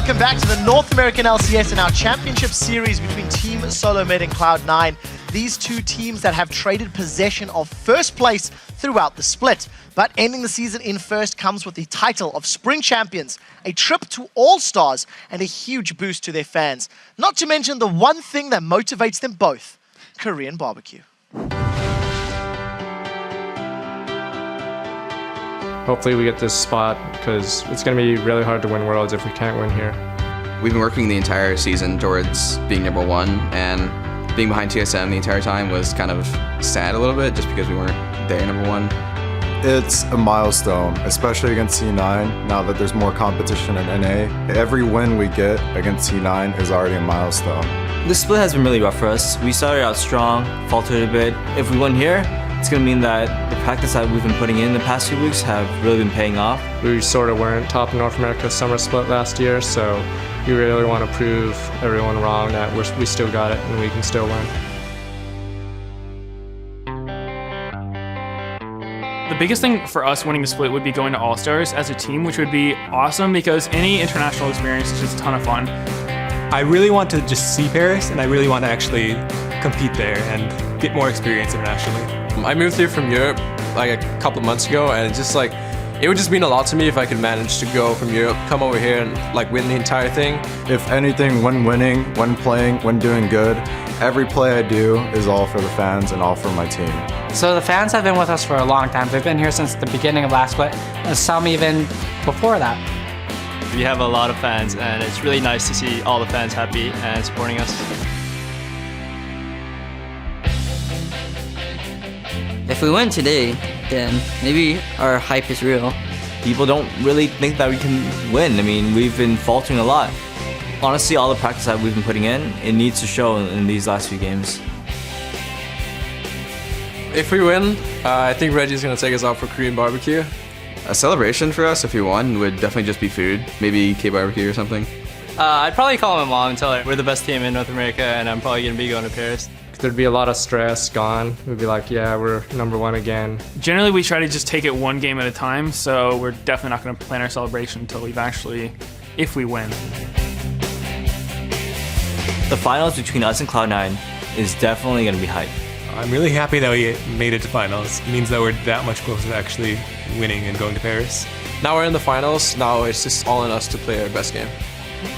welcome back to the North American LCS and our championship series between Team SoloMid and Cloud9. These two teams that have traded possession of first place throughout the split. But ending the season in first comes with the title of Spring Champions, a trip to All-Stars, and a huge boost to their fans. Not to mention the one thing that motivates them both, Korean barbecue. Hopefully we get this spot because it's going to be really hard to win Worlds if we can't win here. We've been working the entire season towards being #1, and being behind TSM the entire time was kind of sad a little bit just because we weren't there #1. It's a milestone, especially against C9, now that there's more competition in NA. Every win we get against C9 is already a milestone. This split has been really rough for us. We started out strong, faltered a bit. If we win here, it's going to mean that the practice that we've been putting in the past few weeks have really been paying off. We sort of weren't top in North America summer split last year, so we really want to prove everyone wrong that we still got it and we can still win. The biggest thing for us winning the split would be going to All-Stars as a team, which would be awesome because any international experience is just a ton of fun. I really want to just see Paris, and I really want to actually compete there and get more experience internationally. I moved here from Europe like a couple of months ago, and it's just like, it would just mean a lot to me if I could manage to go from Europe, come over here and like win the entire thing. If anything, when winning, when playing, when doing good, every play I do is all for the fans and all for my team. So the fans have been with us for a long time. They've been here since the beginning of last split, and some even before that. We have a lot of fans, and it's really nice to see all the fans happy and supporting us. If we win today, then maybe our hype is real. People don't really think that we can win. I mean, we've been faltering a lot. Honestly, all the practice that we've been putting in, it needs to show in these last few games. If we win, I think Reggie's going to take us out for Korean barbecue. A celebration for us if we won would definitely just be food, maybe K-barbecue or something. I'd probably call my mom and tell her we're the best team in North America and I'm probably going to be going to Paris. There'd be a lot of stress gone. We'd be like, yeah, we're #1 again. Generally, we try to just take it one game at a time, so we're definitely not going to plan our celebration until we've actually, if we win. The finals between us and Cloud9 is definitely going to be hype. I'm really happy that we made it to finals. It means that we're that much closer to actually winning and going to Paris. Now we're in the finals, now it's just all on us to play our best game.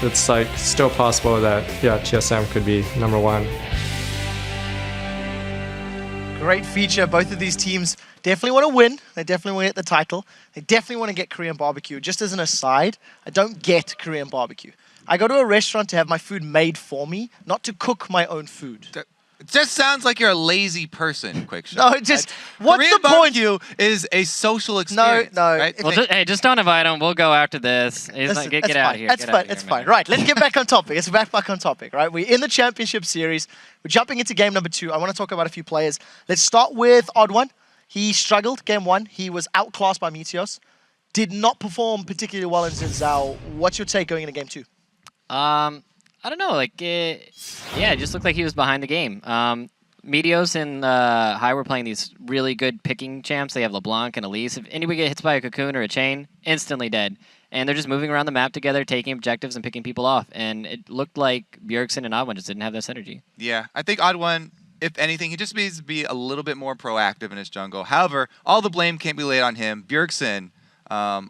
It's like still possible that, yeah, TSM could be #1. Great feature. Both of these teams definitely want to win. They definitely want to get the title. They definitely want to get Korean barbecue. Just as an aside, I don't get Korean barbecue. I go to a restaurant to have my food made for me, not to cook my own food. It just sounds like you're a lazy person, Quick Shot. No, just, what's Korean the point? barbecue is a social experience. No. Right? Well, hey, just don't invite him. We'll go after this. Get out of here. That's fine. Right, let's get back on topic. Let's get back on topic, right? We're in the championship series. We're jumping into game number 2. I want to talk about a few players. Let's start with TheOddOne. He struggled game 1. He was outclassed by Meteos. Did not perform particularly well in Zhao. What's your take going into game 2? I don't know. Like, yeah, it just looked like he was behind the game. Meteos and High were playing these really good picking champs. They have LeBlanc and Elise. If anybody gets hit by a cocoon or a chain, instantly dead. And they're just moving around the map together, taking objectives and picking people off. And it looked like Bjergsen and TheOddOne just didn't have that synergy. Yeah, I think TheOddOne, if anything, he just needs to be a little bit more proactive in his jungle. However, all the blame can't be laid on him. Bjergsen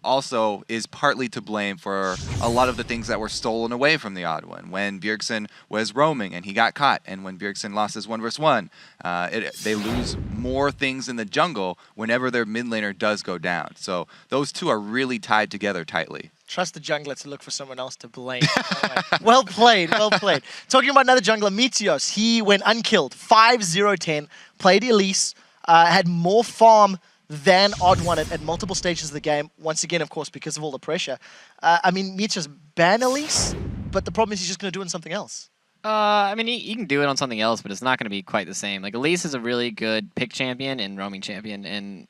also is partly to blame for a lot of the things that were stolen away from TheOddOne. When Bjergsen was roaming and he got caught, and when Bjergsen lost his 1v1, they lose more things in the jungle whenever their mid laner does go down. So those two are really tied together tightly. Trust the jungler to look for someone else to blame. Well played, well played. Talking about another jungler, Meteos. He went unkilled, 5-0-10, played Elise, had more farm than TheOddOne at multiple stages of the game. Once again, of course, because of all the pressure. I mean, Meteos ban Elise, but the problem is he's just going to do it on something else. I mean, he can do it on something else, but it's not going to be quite the same. Like, Elise is a really good pick champion and roaming champion, and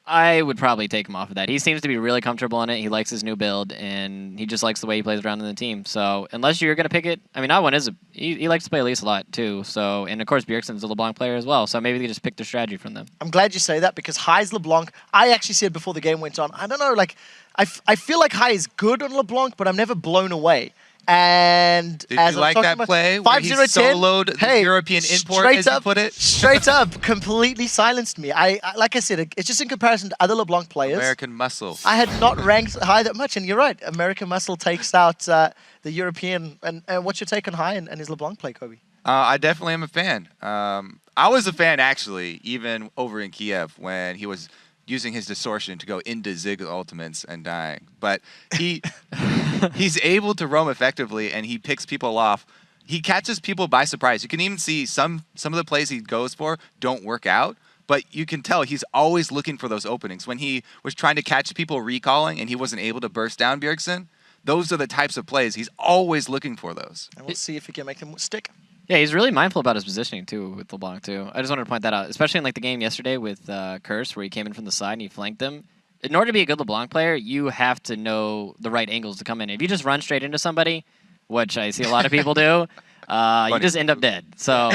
I would probably take him off of that. He seems to be really comfortable in it. He likes his new build, and he just likes the way he plays around in the team. So unless you're going to pick it, I mean, OddOne is he likes to play Elise a lot too. So, and of course, Bjergsen's a LeBlanc player as well. So maybe they just pick the strategy from them. I'm glad you say that because High's LeBlanc. I actually said before the game went on, I don't know, like, I feel like High is good on LeBlanc, but I'm never blown away. And did as you I'm like that play where he soloed the European import, as you put it? Straight up, completely silenced me. I like I said, it's just in comparison to other LeBlanc players. American Muscle. I had not ranked High that much, and you're right. American Muscle takes out the European. And what's your take on High and his LeBlanc play, Kobe? I definitely am a fan. I was a fan, actually, even over in Kiev when he was using his distortion to go into Zig ultimates and dying. But he's able to roam effectively, and he picks people off. He catches people by surprise. You can even see some of the plays he goes for don't work out, but you can tell he's always looking for those openings. When he was trying to catch people recalling and he wasn't able to burst down Bjergsen, those are the types of plays. He's always looking for those. And we'll see if he can make them stick. Yeah, he's really mindful about his positioning too with LeBlanc too. I just wanted to point that out, especially in like the game yesterday with Curse, where he came in from the side and he flanked them. In order to be a good LeBlanc player, you have to know the right angles to come in. If you just run straight into somebody, which I see a lot of people do, you just end up dead. So,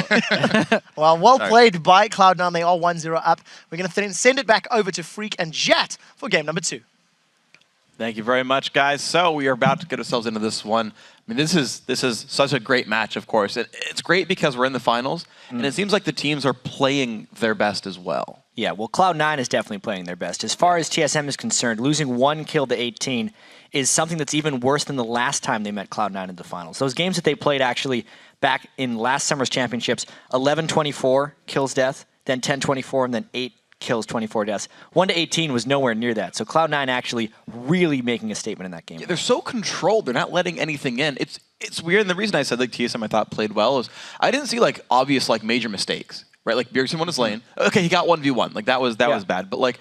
well played by Cloud9. They are 1-0 up. We're going to send it back over to Freak and Jat for game number 2. Thank you very much, guys. So we are about to get ourselves into this one. I mean, this is such a great match, of course. It's great because we're in the finals, and it seems like the teams are playing their best as well. Yeah, well, Cloud9 is definitely playing their best. As far as TSM is concerned, losing 1 kill to 18 is something that's even worse than the last time they met Cloud9 in the finals. Those games that they played actually back in last summer's championships, 11-24 kills death, then 10-24, and then 8 kills, 24 deaths. 1 to 18 was nowhere near that. So Cloud9 actually really making a statement in that game. Yeah, they're so controlled. They're not letting anything in. It's weird. And the reason I said like TSM I thought played well is I didn't see like obvious like major mistakes, right? Like Bjergsen won his lane. Okay, he got 1v1. Like that was bad. But like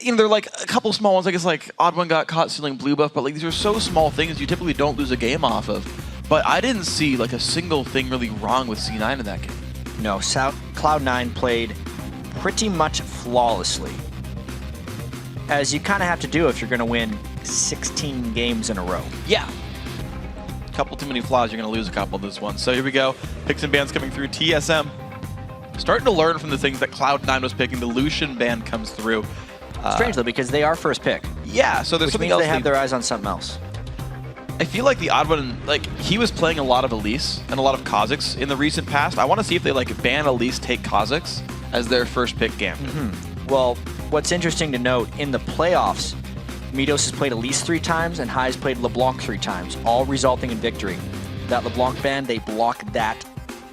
you know, there are like a couple small ones. I guess like OddOne got caught stealing blue buff, but like these are so small things you typically don't lose a game off of. But I didn't see like a single thing really wrong with C9 in that game. No, Cloud9 played pretty much flawlessly, as you kind of have to do if you're going to win 16 games in a row. Yeah. Couple too many flaws, you're going to lose a couple of this one. So here we go. Picks and bans coming through. TSM starting to learn from the things that Cloud9 was picking. The Lucian ban comes through. Strange, though, because they are first pick. Yeah, so there's something else. They have their eyes on something else. I feel like the OddOne, like, he was playing a lot of Elise and a lot of Kha'Zix in the recent past. I want to see if they, like, ban Elise, take Kha'Zix as their first pick gambit. Well, what's interesting to note, in the playoffs, Meteos has played Elise 3 times and High's played LeBlanc 3 times, all resulting in victory. That LeBlanc ban, they block that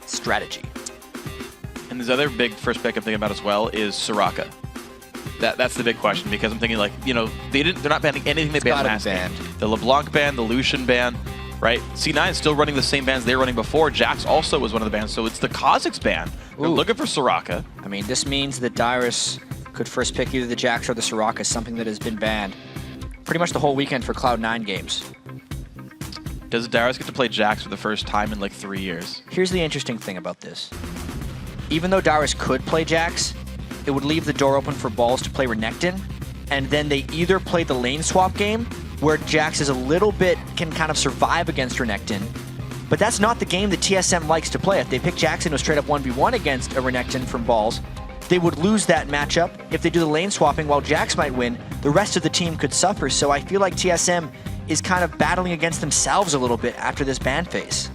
strategy. And this other big first pick I'm thinking about as well is Soraka. That's the big question, because I'm thinking, like, you know, they're not banning anything they banned last game. The LeBlanc ban, the Lucian ban, right? C9 is still running the same bans they were running before. Jax also was one of the bans, so it's the Kha'Zix ban. We're looking for Soraka. I mean, this means that Dyrus could first pick either the Jax or the Soraka, something that has been banned pretty much the whole weekend for Cloud9 games. Does Dyrus get to play Jax for the first time in like 3 years? Here's the interesting thing about this. Even though Dyrus could play Jax, it would leave the door open for Balls to play Renekton, and then they either play the lane swap game, where Jax is a little bit, can kind of survive against Renekton, but that's not the game that TSM likes to play. If they pick Jax into a straight up 1v1 against a Renekton from Balls, they would lose that matchup. If they do the lane swapping, while Jax might win, the rest of the team could suffer, so I feel like TSM is kind of battling against themselves a little bit after this ban phase.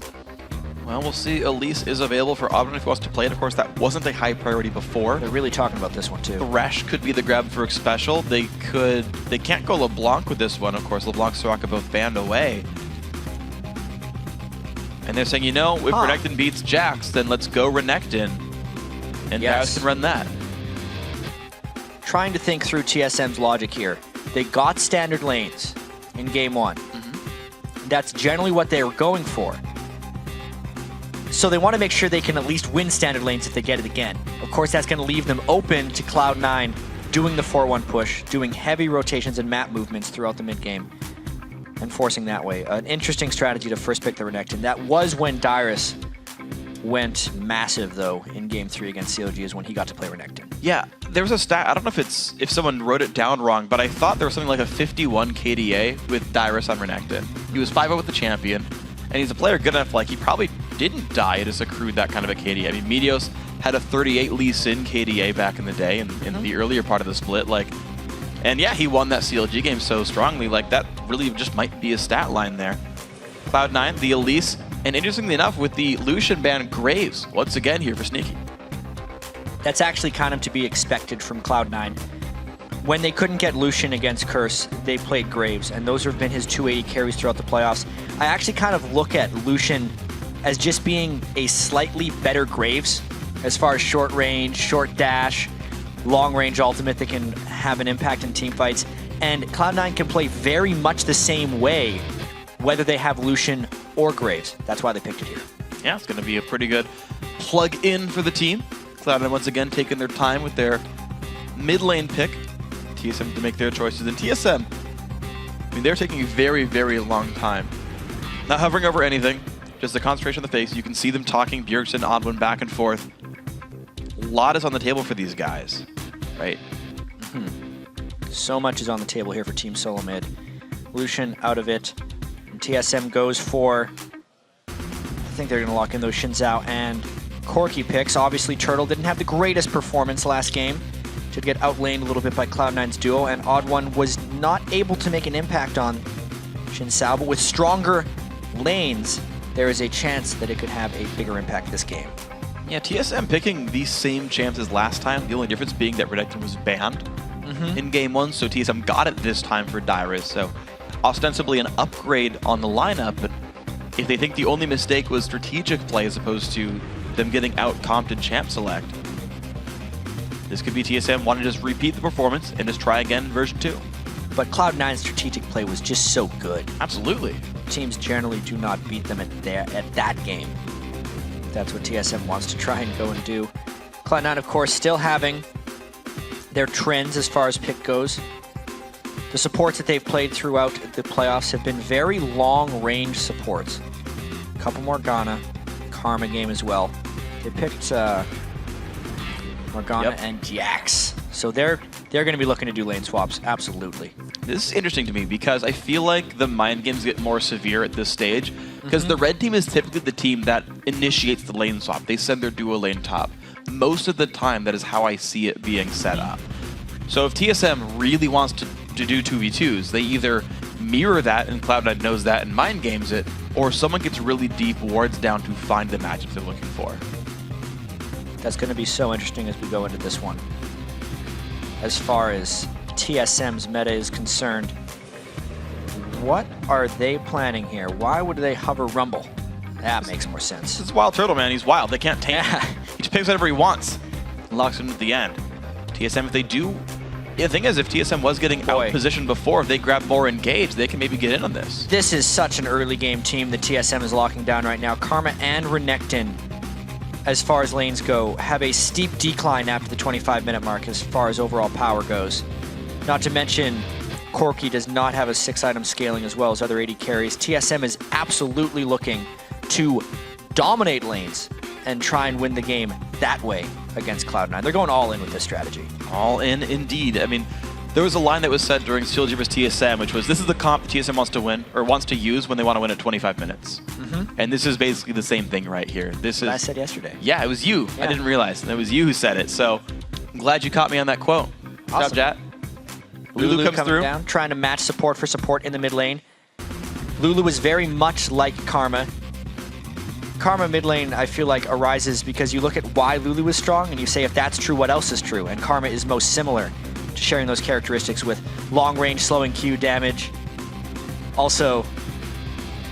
Well, we'll see. Elise is available for OddOne if he wants to play it. Of course, that wasn't a high priority before. They're really talking about this one, too. Thresh could be the grab for Xpecial. They can't go LeBlanc with this one. Of course, LeBlanc and Soraka both banned away. And they're saying, you know, if Renekton beats Jax, then let's go Renekton. And Dyrus can run that. Trying to think through TSM's logic here. They got standard lanes in game 1. That's generally what they were going for. So they want to make sure they can at least win standard lanes if they get it again. Of course, that's going to leave them open to Cloud9 doing the 4-1 push, doing heavy rotations and map movements throughout the mid-game, and forcing that way. An interesting strategy to first pick the Renekton. That was when Dyrus went massive, though, in Game 3 against CLG is when he got to play Renekton. Yeah, there was a stat, I don't know if someone wrote it down wrong, but I thought there was something like a 51 KDA with Dyrus on Renekton. He was 5-0 with the champion, and he's a player good enough, like, he probably didn't die, it has accrued that kind of a KDA. I mean, Meteos had a 38 Lee Sin KDA back in the day, in the earlier part of the split, like, and yeah, he won that CLG game so strongly, like, that really just might be a stat line there. Cloud9, the Elise, and interestingly enough, with the Lucian ban, Graves, once again here for Sneaky. That's actually kind of to be expected from Cloud9. When they couldn't get Lucian against Curse, they played Graves, and those have been his 280 carries throughout the playoffs. I actually kind of look at Lucian as just being a slightly better Graves as far as short range, short dash, long range ultimate that can have an impact in team fights. And Cloud9 can play very much the same way, whether they have Lucian or Graves. That's why they picked it here. Yeah, it's going to be a pretty good plug-in for the team. Cloud9 once again taking their time with their mid lane pick. TSM to make their choices. And TSM, I mean, they're taking a very, very long time. Not hovering over anything, just the concentration on the face. You can see them talking Bjergsen, TheOddOne back and forth. A lot is on the table for these guys, right? So much is on the table here for Team SoloMid. Lucian out of it. And TSM goes for, I think they're going to lock in those Xin Zhao and Corki picks. Obviously, Turtle didn't have the greatest performance last game. Did get outlaned a little bit by Cloud9's duo, and TheOddOne was not able to make an impact on Xin Zhao, but with stronger lanes, there is a chance that it could have a bigger impact this game. Yeah, TSM picking these same champs as last time, the only difference being that Renekton was banned in Game 1, so TSM got it this time for Dyrus, so ostensibly an upgrade on the lineup, but if they think the only mistake was strategic play as opposed to them getting out-comped in champ select, this could be TSM wanting to just repeat the performance and just try again in version 2. But Cloud9's strategic play was just so good. Absolutely. Teams generally do not beat them at that game. That's what TSM wants to try and go and do. Cloud9, of course, still having their trends as far as pick goes. The supports that they've played throughout the playoffs have been very long-range supports. A couple Morgana, Karma game as well. They picked Morgana and Jax. So they're going to be looking to do lane swaps, absolutely. This is interesting to me because I feel like the mind games get more severe at this stage because the red team is typically the team that initiates the lane swap. They send their duo lane top. Most of the time, that is how I see it being set up. So if TSM really wants to do 2v2s, they either mirror that and Cloud9 knows that and mind games it, or someone gets really deep wards down to find the matchups they're looking for. That's going to be so interesting as we go into this one. As far as TSM's meta is concerned, what are they planning here? Why would they hover Rumble? That makes more sense. This is WildTurtle, man. He's wild. They can't tame him. He just picks whatever he wants and locks him at the end. TSM, if they do... Yeah, the thing is, if TSM was getting out-positioned before, if they grab more engaged, they can maybe get in on this. This is such an early game team that TSM is locking down right now. Karma and Renekton, as far as lanes go, have a steep decline after the 25-minute mark as far as overall power goes. Not to mention, Corki does not have a 6-item scaling as well as other 80 carries. TSM is absolutely looking to dominate lanes and try and win the game that way against Cloud9. They're going all in with this strategy. All in, indeed. I mean, there was a line that was said during CLG vs TSM, which was, this is the comp TSM wants to win, or wants to use when they want to win at 25 minutes. And this is basically the same thing right here. This is... I said yesterday. Yeah, it was you. I didn't realize. It was you who said it. So, I'm glad you caught me on that quote. Good job, Jat. Lulu comes coming through. down, trying to match support for support in the mid lane. Lulu is very much like Karma. Karma mid lane, I feel like, arises because you look at why Lulu is strong and you say, if that's true, what else is true? And Karma is most similar to sharing those characteristics with long range, slowing Q damage. Also,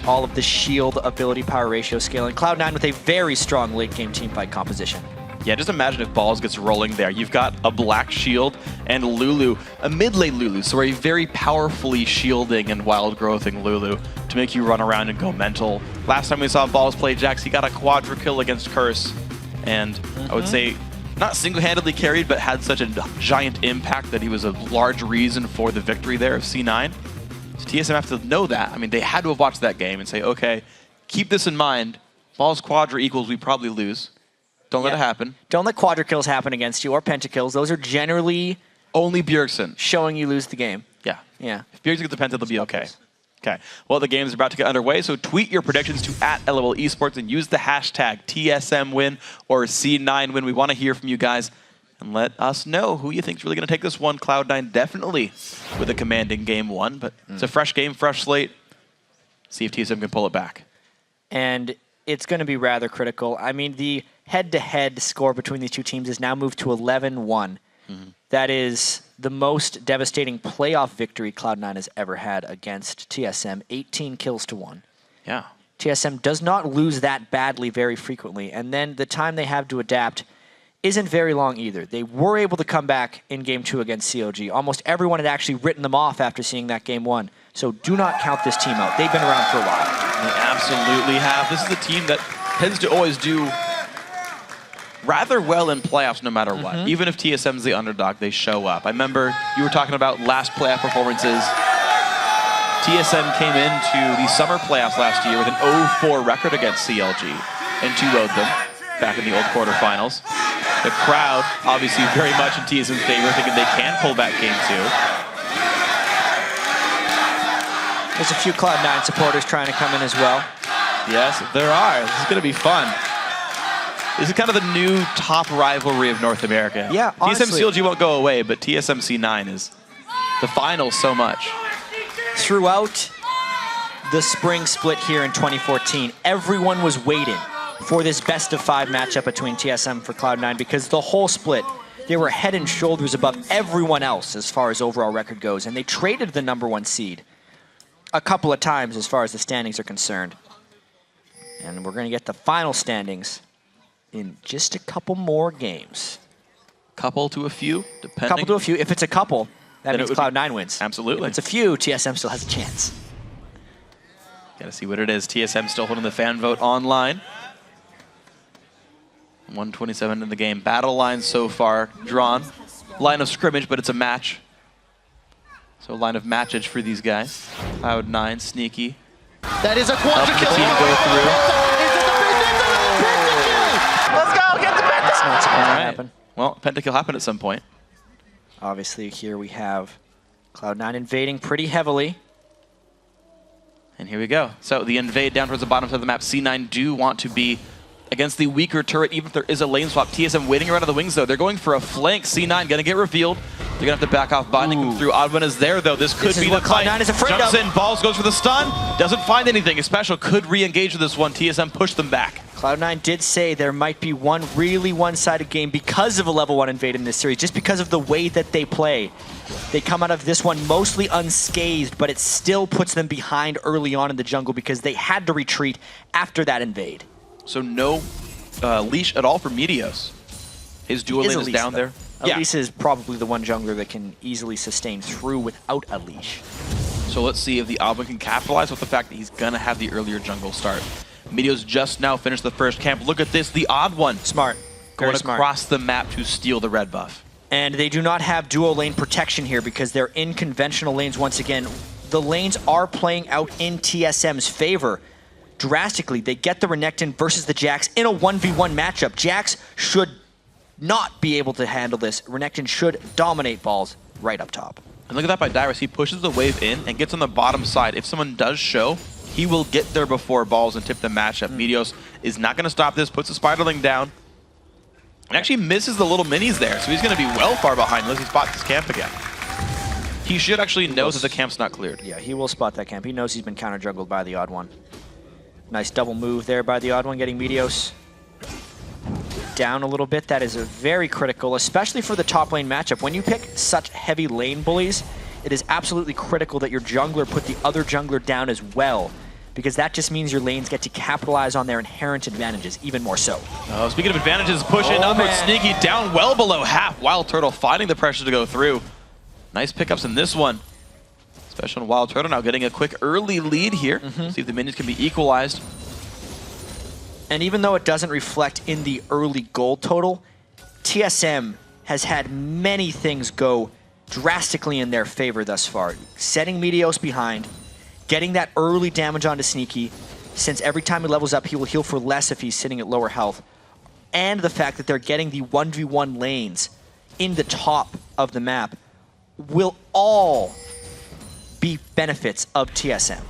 all of the shield ability power ratio scaling. Cloud9 with a very strong late game teamfight composition. Yeah, just imagine if Balls gets rolling there. You've got a black shield and Lulu, a mid lane Lulu, so a very powerfully shielding and wild growthing Lulu to make you run around and go mental. Last time we saw Balls play Jax, he got a quadra kill against Curse, and I would say not single-handedly carried, but had such a giant impact that he was a large reason for the victory there of C9. So TSM have to know that. I mean, they had to have watched that game and say, okay, keep this in mind. Balls quadra equals we probably lose. Don't let it happen. Don't let quadra kills happen against you or pentakills. Those are generally only Bjergsen showing you lose the game. Yeah. Yeah. If Bjergsen gets the penta, they'll be okay. Okay. Well, the game is about to get underway, so tweet your predictions to @LOL Esports and use the hashtag TSM win or C9 win. We want to hear from you guys. And let us know who you think is really going to take this one. Cloud9 definitely with a commanding game 1, but it's a fresh game, fresh slate. See if TSM can pull it back. And it's going to be rather critical. I mean, the head-to-head score between these two teams is now moved to 11-1. That is the most devastating playoff victory Cloud9 has ever had against TSM, 18 kills to 1. Yeah. TSM does not lose that badly very frequently, and then the time they have to adapt isn't very long either. They were able to come back in Game 2 against COG. Almost everyone had actually written them off after seeing that Game 1. So do not count this team out. They've been around for a while. They absolutely have. This is a team that tends to always do rather well in playoffs no matter what. Even if TSM's the underdog, they show up. I remember you were talking about last playoff performances. TSM came into the summer playoffs last year with an 0-4 record against CLG and 2-0'd them back in the old quarterfinals. The crowd, obviously very much in TSM's favor, thinking they can pull back Game 2. There's a few Cloud9 supporters trying to come in as well. Yes, there are. This is going to be fun. This is kind of the new top rivalry of North America. Yeah, honestly. TSM CLG won't go away, but TSM C9 is the finals so much. Throughout the spring split here in 2014, everyone was waiting for this best-of-5 matchup between TSM for Cloud9 because the whole split, they were head and shoulders above everyone else as far as overall record goes, and they traded the #1 seed a couple of times as far as the standings are concerned. And we're going to get the final standings in just a couple more games. Couple to a few, depending. Couple to a few. If it's a couple, that Then means Cloud9 wins. Absolutely. If it's a few, TSM still has a chance. Gotta see what it is. TSM still holding the fan vote online. 127 in the game. Battle line so far drawn. Line of scrimmage, but it's a match. So a line of matchage for these guys. Cloud9, sneaky. That is a quadra kill. Team go through. Let's go, get the pentakill. It's not supposed to happen. Well, pentakill happened at some point. Obviously, here we have Cloud9 invading pretty heavily. And here we go. So the invade down towards the bottom side of the map. C9 do want to be against the weaker turret, even if there is a lane swap. TSM waiting around of the wings, though. They're going for a flank. C9 going to get revealed. They're going to have to back off, binding them through. OddOne is there, though. This could be the fight. Cloud9 is afraid Jumps of. in, balls, goes for the stun. Doesn't find anything. Xpecial could re-engage with this one. TSM pushed them back. Cloud9 did say there might be one really one-sided game because of a level 1 invade in this series, just because of the way that they play. They come out of this one mostly unscathed, but it still puts them behind early on in the jungle because they had to retreat after that invade. So no leash at all for Meteos. His dual lane is down there. Elise is probably the one jungler that can easily sustain through without a leash. So let's see if the OddOne can capitalize with the fact that he's going to have the earlier jungle start. Meteos just now finished the first camp. Look at this, the OddOne. Smart. Going across the map to steal the red buff. And they do not have dual lane protection here because they're in conventional lanes once again. The lanes are playing out in TSM's favor drastically. They get the Renekton versus the Jax in a 1v1 matchup. Jax should not be able to handle this. Renekton should dominate balls right up top. And look at that by Dyrus. He pushes the wave in and gets on the bottom side. If someone does show, he will get there before balls and tip the matchup. Meteos is not going to stop this, puts the Spiderling down, and actually misses the little minis there. So he's going to be well far behind unless he spots this camp again. He should actually know that the camp's not cleared. Yeah, he will spot that camp. He knows he's been counter-juggled by the OddOne. Nice double move there by the OddOne, getting Meteos down a little bit. That is very critical, especially for the top lane matchup. When you pick such heavy lane bullies, it is absolutely critical that your jungler put the other jungler down as well, because that just means your lanes get to capitalize on their inherent advantages even more so. Oh, speaking of advantages, pushing upward, sneaky down well below half. WildTurtle finding the pressure to go through. Nice pickups in this one. Especially on WildTurtle now getting a quick early lead here. See if the minions can be equalized. And even though it doesn't reflect in the early gold total, TSM has had many things go drastically in their favor thus far. Setting Meteos behind, getting that early damage onto Sneaky, since every time he levels up, he will heal for less if he's sitting at lower health. And the fact that they're getting the 1v1 lanes in the top of the map will all be benefits of TSM.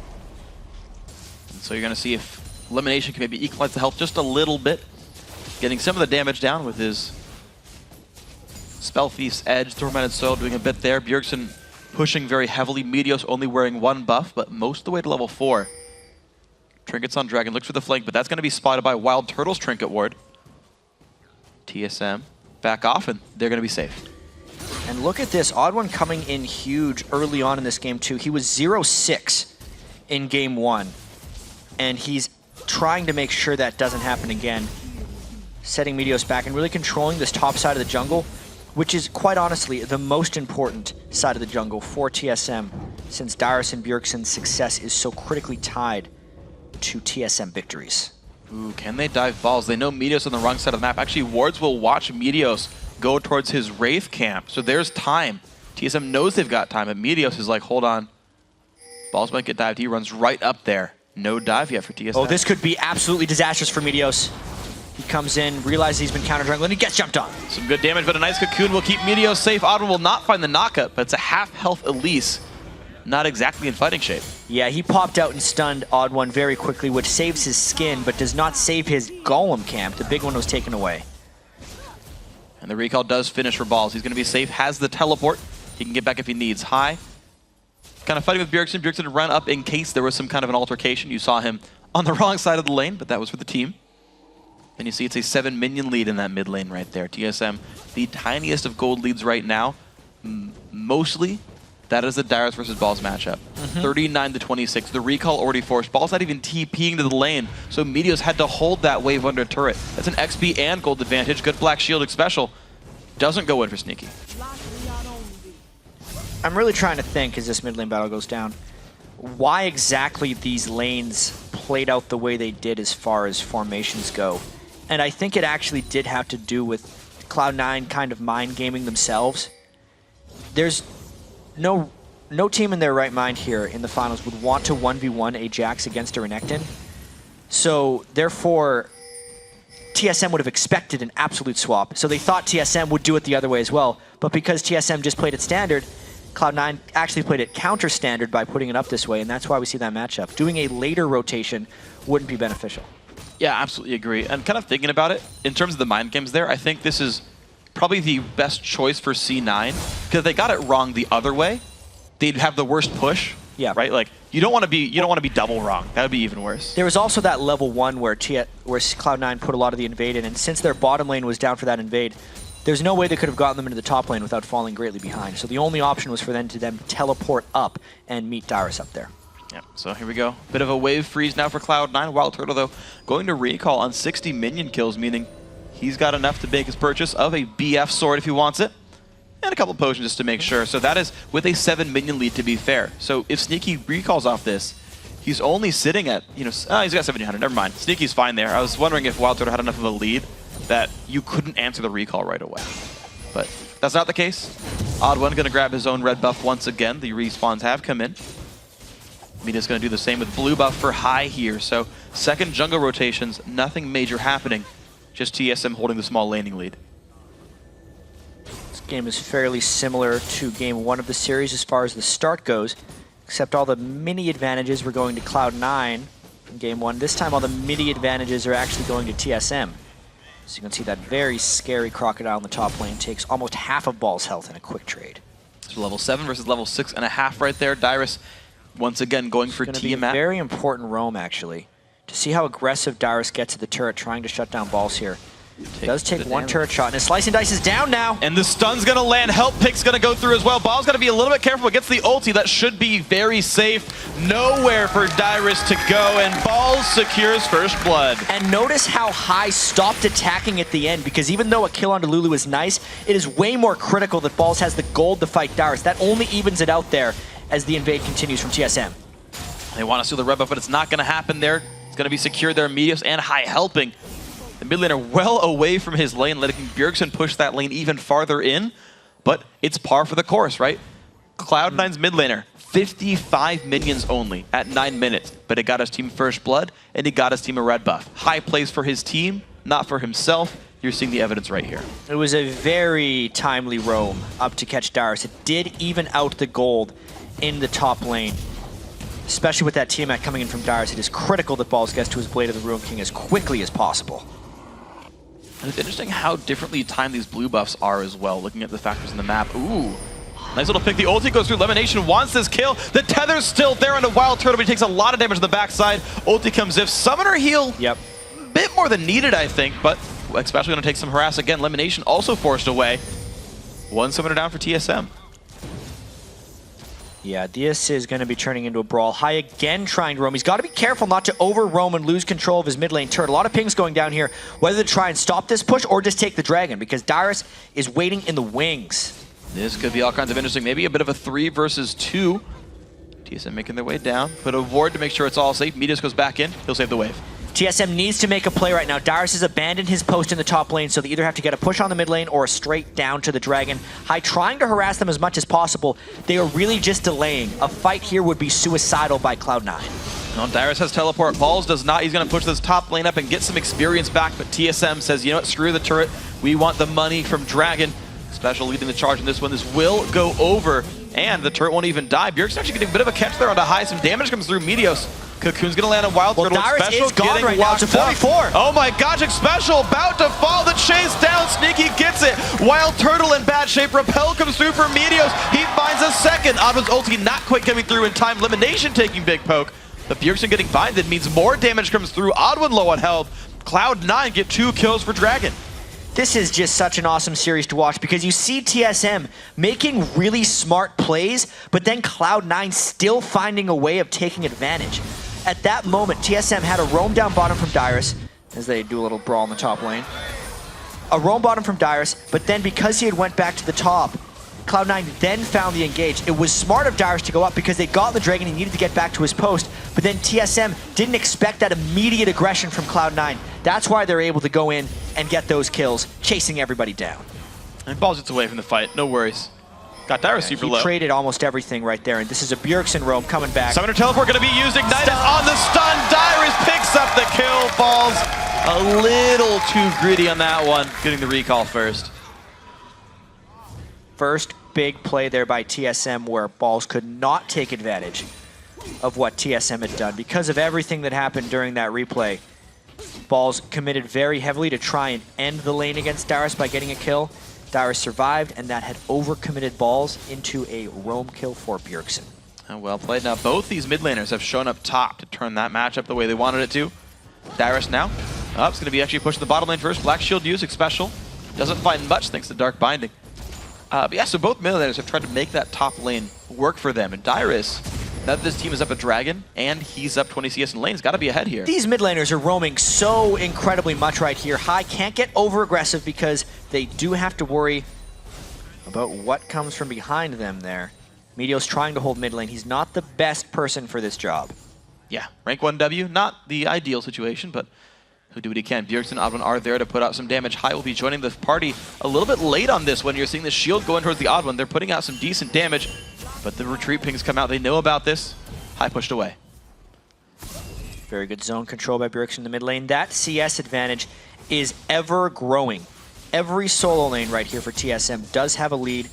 And so you're going to see if LemonNation can maybe equalize the health just a little bit, getting some of the damage down with his Spell Thief's Edge, Tormented Soil doing a bit there. Bjergsen pushing very heavily. Meteos only wearing 1 buff, but most of the way to level 4. Trinkets on Dragon, looks for the flank, but that's going to be spotted by WildTurtle's Trinket Ward. TSM back off, and they're going to be safe. And look at this, OddOne coming in huge early on in this game too. He was 0-6 in game 1, and he's trying to make sure that doesn't happen again. Setting Meteos back and really controlling this top side of the jungle, which is quite honestly the most important side of the jungle for TSM, since Dyrus and Bjergsen's success is so critically tied to TSM victories. Ooh, can they dive balls? They know Meteos on the wrong side of the map. Actually, Wards will watch Meteos go towards his Wraith camp, so there's time. TSM knows they've got time, but Meteos is like, hold on. Balls might get dived. He runs right up there. No dive yet for TSM. Oh, this could be absolutely disastrous for Meteos. He comes in, realizes he's been counter-jungling, and he gets jumped on. Some good damage, but a nice cocoon will keep Meteos safe. OddOne will not find the knockup, but it's a half-health Elise. Not exactly in fighting shape. Yeah, he popped out and stunned OddOne very quickly, which saves his skin, but does not save his Golem camp. The big one was taken away. And the recall does finish for balls. He's going to be safe, has the teleport. He can get back if he needs. High. Kind of fighting with Bjergsen. Bjergsen ran up in case there was some kind of an altercation. You saw him on the wrong side of the lane, but that was for the team. And you see it's a 7 minion lead in that mid lane right there. TSM, the tiniest of gold leads right now. Mostly, that is the Dyrus versus Balls matchup. 39-26. The recall already forced. Balls not even TPing to the lane, so Meteos had to hold that wave under turret. That's an XP and gold advantage. Good Black Shield Xpecial. Doesn't go in for Sneaky. I'm really trying to think as this mid lane battle goes down, why exactly these lanes played out the way they did as far as formations go. And I think it actually did have to do with Cloud9 kind of mind gaming themselves. There's no team in their right mind here in the finals would want to 1v1 a Jax against a Renekton. So therefore, TSM would have expected an absolute swap. So they thought TSM would do it the other way as well. But because TSM just played it standard, Cloud9 actually played it counter standard by putting it up this way, and that's why we see that matchup. Doing a later rotation wouldn't be beneficial. Yeah, absolutely agree. And kind of thinking about it, in terms of the mind games there, I think this is probably the best choice for C9, because if they got it wrong the other way, they'd have the worst push. Yeah. Right? Like you don't want to be double wrong. That would be even worse. There was also that level 1 where Cloud9 put a lot of the invade in, and since their bottom lane was down for that invade, there's no way they could have gotten them into the top lane without falling greatly behind. So the only option was for them to teleport up and meet Dyrus up there. Yeah, so here we go. Bit of a wave freeze now for Cloud9. WildTurtle, though, going to recall on 60 minion kills, meaning he's got enough to make his purchase of a BF sword if he wants it, and a couple potions just to make sure. So that is with a 7 minion lead, to be fair. So if Sneaky recalls off this, he's only sitting at, he's got 1700. Never mind. Sneaky's fine there. I was wondering if WildTurtle had enough of a lead that you couldn't answer the recall right away. But that's not the case. OddOne going to grab his own red buff once again. The respawns have come in. Meteos going to do the same with blue buff for High here. So second jungle rotations, nothing major happening. Just TSM holding the small laning lead. This game is fairly similar to game 1 of the series as far as the start goes, except all the mini advantages were going to Cloud9 in game 1. This time all the mini advantages are actually going to TSM. So you can see that very scary Crocodile in the top lane takes almost half of Ball's health in a quick trade. So level 7 versus level 6.5 right there. Dyrus once again going for Tiamat. Tiamat. Very important roam actually. To see how aggressive Dyrus gets at the turret trying to shut down Balls here. Does take one turret shot, and his Slice and Dice is down now. And the stun's going to land. Help Pick's going to go through as well. Ball's got to be a little bit careful. Gets the ulti. That should be very safe. Nowhere for Dyrus to go, and Balls secures first blood. And notice how High stopped attacking at the end, because even though a kill onto Lulu is nice, it is way more critical that Balls has the gold to fight Dyrus. That only evens it out there as the invade continues from TSM. They want to steal the red buff, but it's not going to happen there. It's going to be secured there. Meteos and High helping. The mid laner well away from his lane, letting Bjergsen push that lane even farther in. But it's par for the course, right? Cloud9's mid laner, 55 minions only at 9 minutes, but it got his team first blood, and he got his team a red buff. High plays for his team, not for himself. You're seeing the evidence right here. It was a very timely roam up to catch Dyrus. It did even out the gold in the top lane. Especially with that Tiamat coming in from Dyrus, it is critical that Balls gets to his Blade of the Ruin King as quickly as possible. And it's interesting how differently timed these blue buffs are as well, looking at the factors in the map. Ooh, nice little pick. The ulti goes through. LemonNation wants this kill. The tether's still there on a WildTurtle, but he takes a lot of damage on the backside. Ulti comes if. Summoner heal. Yep. Bit more than needed, I think, but especially going to take some harass again. LemonNation also forced away. One summoner down for TSM. Yeah, this is going to be turning into a brawl. High again trying to roam. He's got to be careful not to over-roam and lose control of his mid lane turret. A lot of pings going down here, whether to try and stop this push or just take the dragon, because Dyrus is waiting in the wings. This could be all kinds of interesting. Maybe a bit of a 3 versus 2. TSM making their way down. Put a ward to make sure it's all safe. Meteos goes back in. He'll save the wave. TSM needs to make a play right now. Dyrus has abandoned his post in the top lane, so they either have to get a push on the mid lane or a straight down to the dragon. High trying to harass them as much as possible. They are really just delaying. A fight here would be suicidal by Cloud9. Well, Dyrus has teleport. Balls does not. He's going to push this top lane up and get some experience back, but TSM says, you know what, screw the turret. We want the money from Dragon. Xpecial leading the charge in this one. This will go over, and the turret won't even die. Bjerg's actually getting a bit of a catch there onto High. Some damage comes through. Meteos. Cocoon's gonna land on WildTurtle. Well, Dyrus is gone right now to 44. Oh my gosh, Xpecial about to fall. The chase down. Sneaky gets it. WildTurtle in bad shape. Repel comes through for Meteos. He finds a second. OddOne's ulti not quite coming through in time. LemonNation taking big poke. But Bjergsen getting binded means more damage comes through. OddOne low on health. Cloud9 get 2 kills for Dragon. This is just such an awesome series to watch because you see TSM making really smart plays, but then Cloud9 still finding a way of taking advantage. At that moment, TSM had a roam down bottom from Dyrus, as they do a little brawl in the top lane. A roam bottom from Dyrus, but then because he had went back to the top, Cloud9 then found the engage. It was smart of Dyrus to go up because they got the dragon, he needed to get back to his post, but then TSM didn't expect that immediate aggression from Cloud9. That's why they're able to go in and get those kills, chasing everybody down. And Balls gets away from the fight, no worries. Got Dyrus super low. He traded almost everything right there, and this is a Bjergsen roam coming back. Summoner teleport gonna be used. Ignite is on the stun. Dyrus picks up the kill. Balls a little too greedy on that one. Getting the recall first. First big play there by TSM where Balls could not take advantage of what TSM had done. Because of everything that happened during that replay, Balls committed very heavily to try and end the lane against Dyrus by getting a kill. Dyrus survived, and that had overcommitted Balls into a roam kill for Bjergsen. And well played. Now both these mid laners have shown up top to turn that matchup the way they wanted it to. Dyrus now up. It's going to be actually pushing the bottom lane first. Black Shield use, Xpecial. Doesn't find much thanks to Dark Binding. But yeah, so both mid laners have tried to make that top lane work for them. And Dyrus, now that this team is up a dragon and he's up 20 CS in lane, he's got to be ahead here. These mid laners are roaming so incredibly much right here. High can't get over aggressive because they do have to worry about what comes from behind them there. Meteos trying to hold mid lane. He's not the best person for this job. Yeah, rank 1W, not the ideal situation, but he'll do what he can. Bjergsen and OddOne are there to put out some damage. High will be joining the party a little bit late on this one. You're seeing the shield going towards the OddOne. They're putting out some decent damage, but the retreat pings come out. They know about this. High pushed away. Very good zone control by Bjergsen in the mid lane. That CS advantage is ever growing. Every solo lane right here for TSM does have a lead.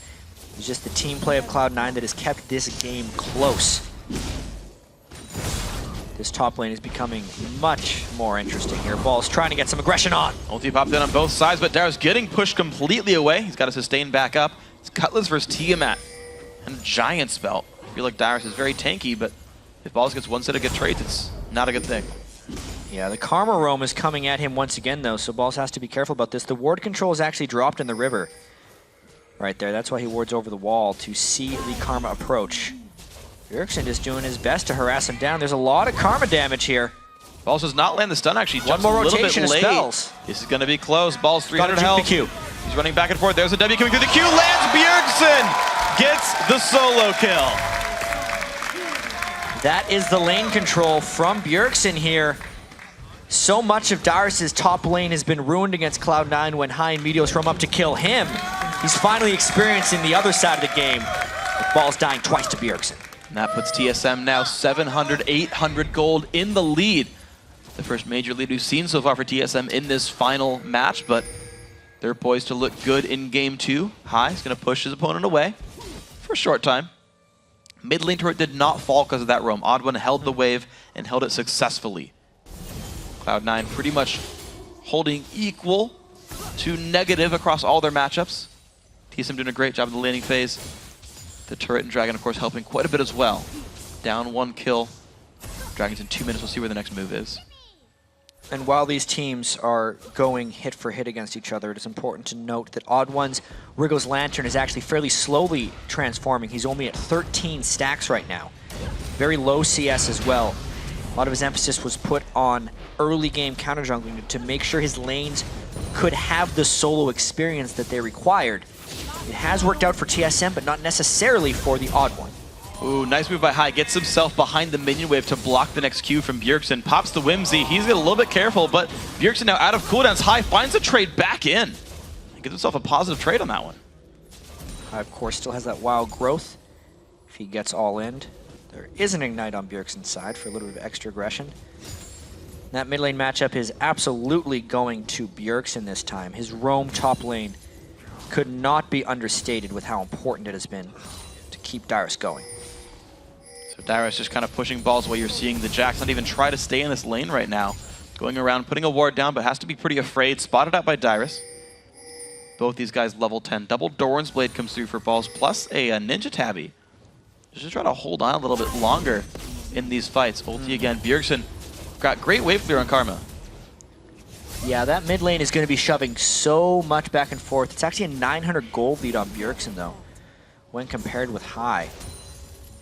It's just the team play of Cloud9 that has kept this game close. This top lane is becoming much more interesting here. Balls trying to get some aggression on. Ulti popped in on both sides, but Dyrus getting pushed completely away. He's got to sustain back up. It's Cutlass versus Tiamat and Giant Spell. I feel like Dyrus is very tanky, but if Balls gets one set of good traits, it's not a good thing. Yeah, the Karma Roam is coming at him once again, though, so Balls has to be careful about this. The ward control is actually dropped in the river. Right there, that's why he wards over the wall to see the Karma approach. Bjergsen just doing his best to harass him down. There's a lot of Karma damage here. Balls does not land the stun, actually. One more rotation of spells. This is going to be close. Balls 300 Gotta health. juke the Q. He's running back and forth. There's a W coming through the Q. Lands Bjergsen. Gets the solo kill. That is the lane control from Bjergsen here. So much of Dyrus' top lane has been ruined against Cloud9 when High and Meteos roam up to kill him. He's finally experiencing the other side of the game, with Balls dying twice to Bjergsen. And that puts TSM now 700, 800 gold in the lead. The first major lead we've seen so far for TSM in this final match, but they're poised to look good in game 2. High is going to push his opponent away for a short time. Mid lane turret did not fall because of that roam. OddOne held the wave and held it successfully. Cloud9 pretty much holding equal to negative across all their matchups. TSM doing a great job in the laning phase. The turret and Dragon, of course, helping quite a bit as well. Down 1 kill. Dragon's in 2 minutes. We'll see where the next move is. And while these teams are going hit for hit against each other, it is important to note that OddOne's Wriggle's Lantern is actually fairly slowly transforming. He's only at 13 stacks right now. Very low CS as well. A lot of his emphasis was put on early game counter jungling to make sure his lanes could have the solo experience that they required. It has worked out for TSM, but not necessarily for the OddOne. Ooh, nice move by High. Gets himself behind the minion wave to block the next Q from Bjergsen. Pops the Whimsy. He's getting a little bit careful, but Bjergsen now out of cooldowns. High finds a trade back in. And gets himself a positive trade on that one. High, of course, still has that wild growth. If he gets all in, there is an Ignite on Bjergsen's side for a little bit of extra aggression. That mid lane matchup is absolutely going to Bjergsen this time. His roam top lane could not be understated with how important it has been to keep Dyrus going. So Dyrus just kind of pushing balls while you're seeing the Jax not even try to stay in this lane right now. Going around, putting a ward down, but has to be pretty afraid. Spotted out by Dyrus. Both these guys level 10. Double Doran's Blade comes through for balls, plus a Ninja Tabby. Just trying to hold on a little bit longer in these fights. Ulti again. Bjergsen got great wave clear on Karma. Yeah, that mid lane is going to be shoving so much back and forth. It's actually a 900 gold lead on Bjergsen, though, when compared with High.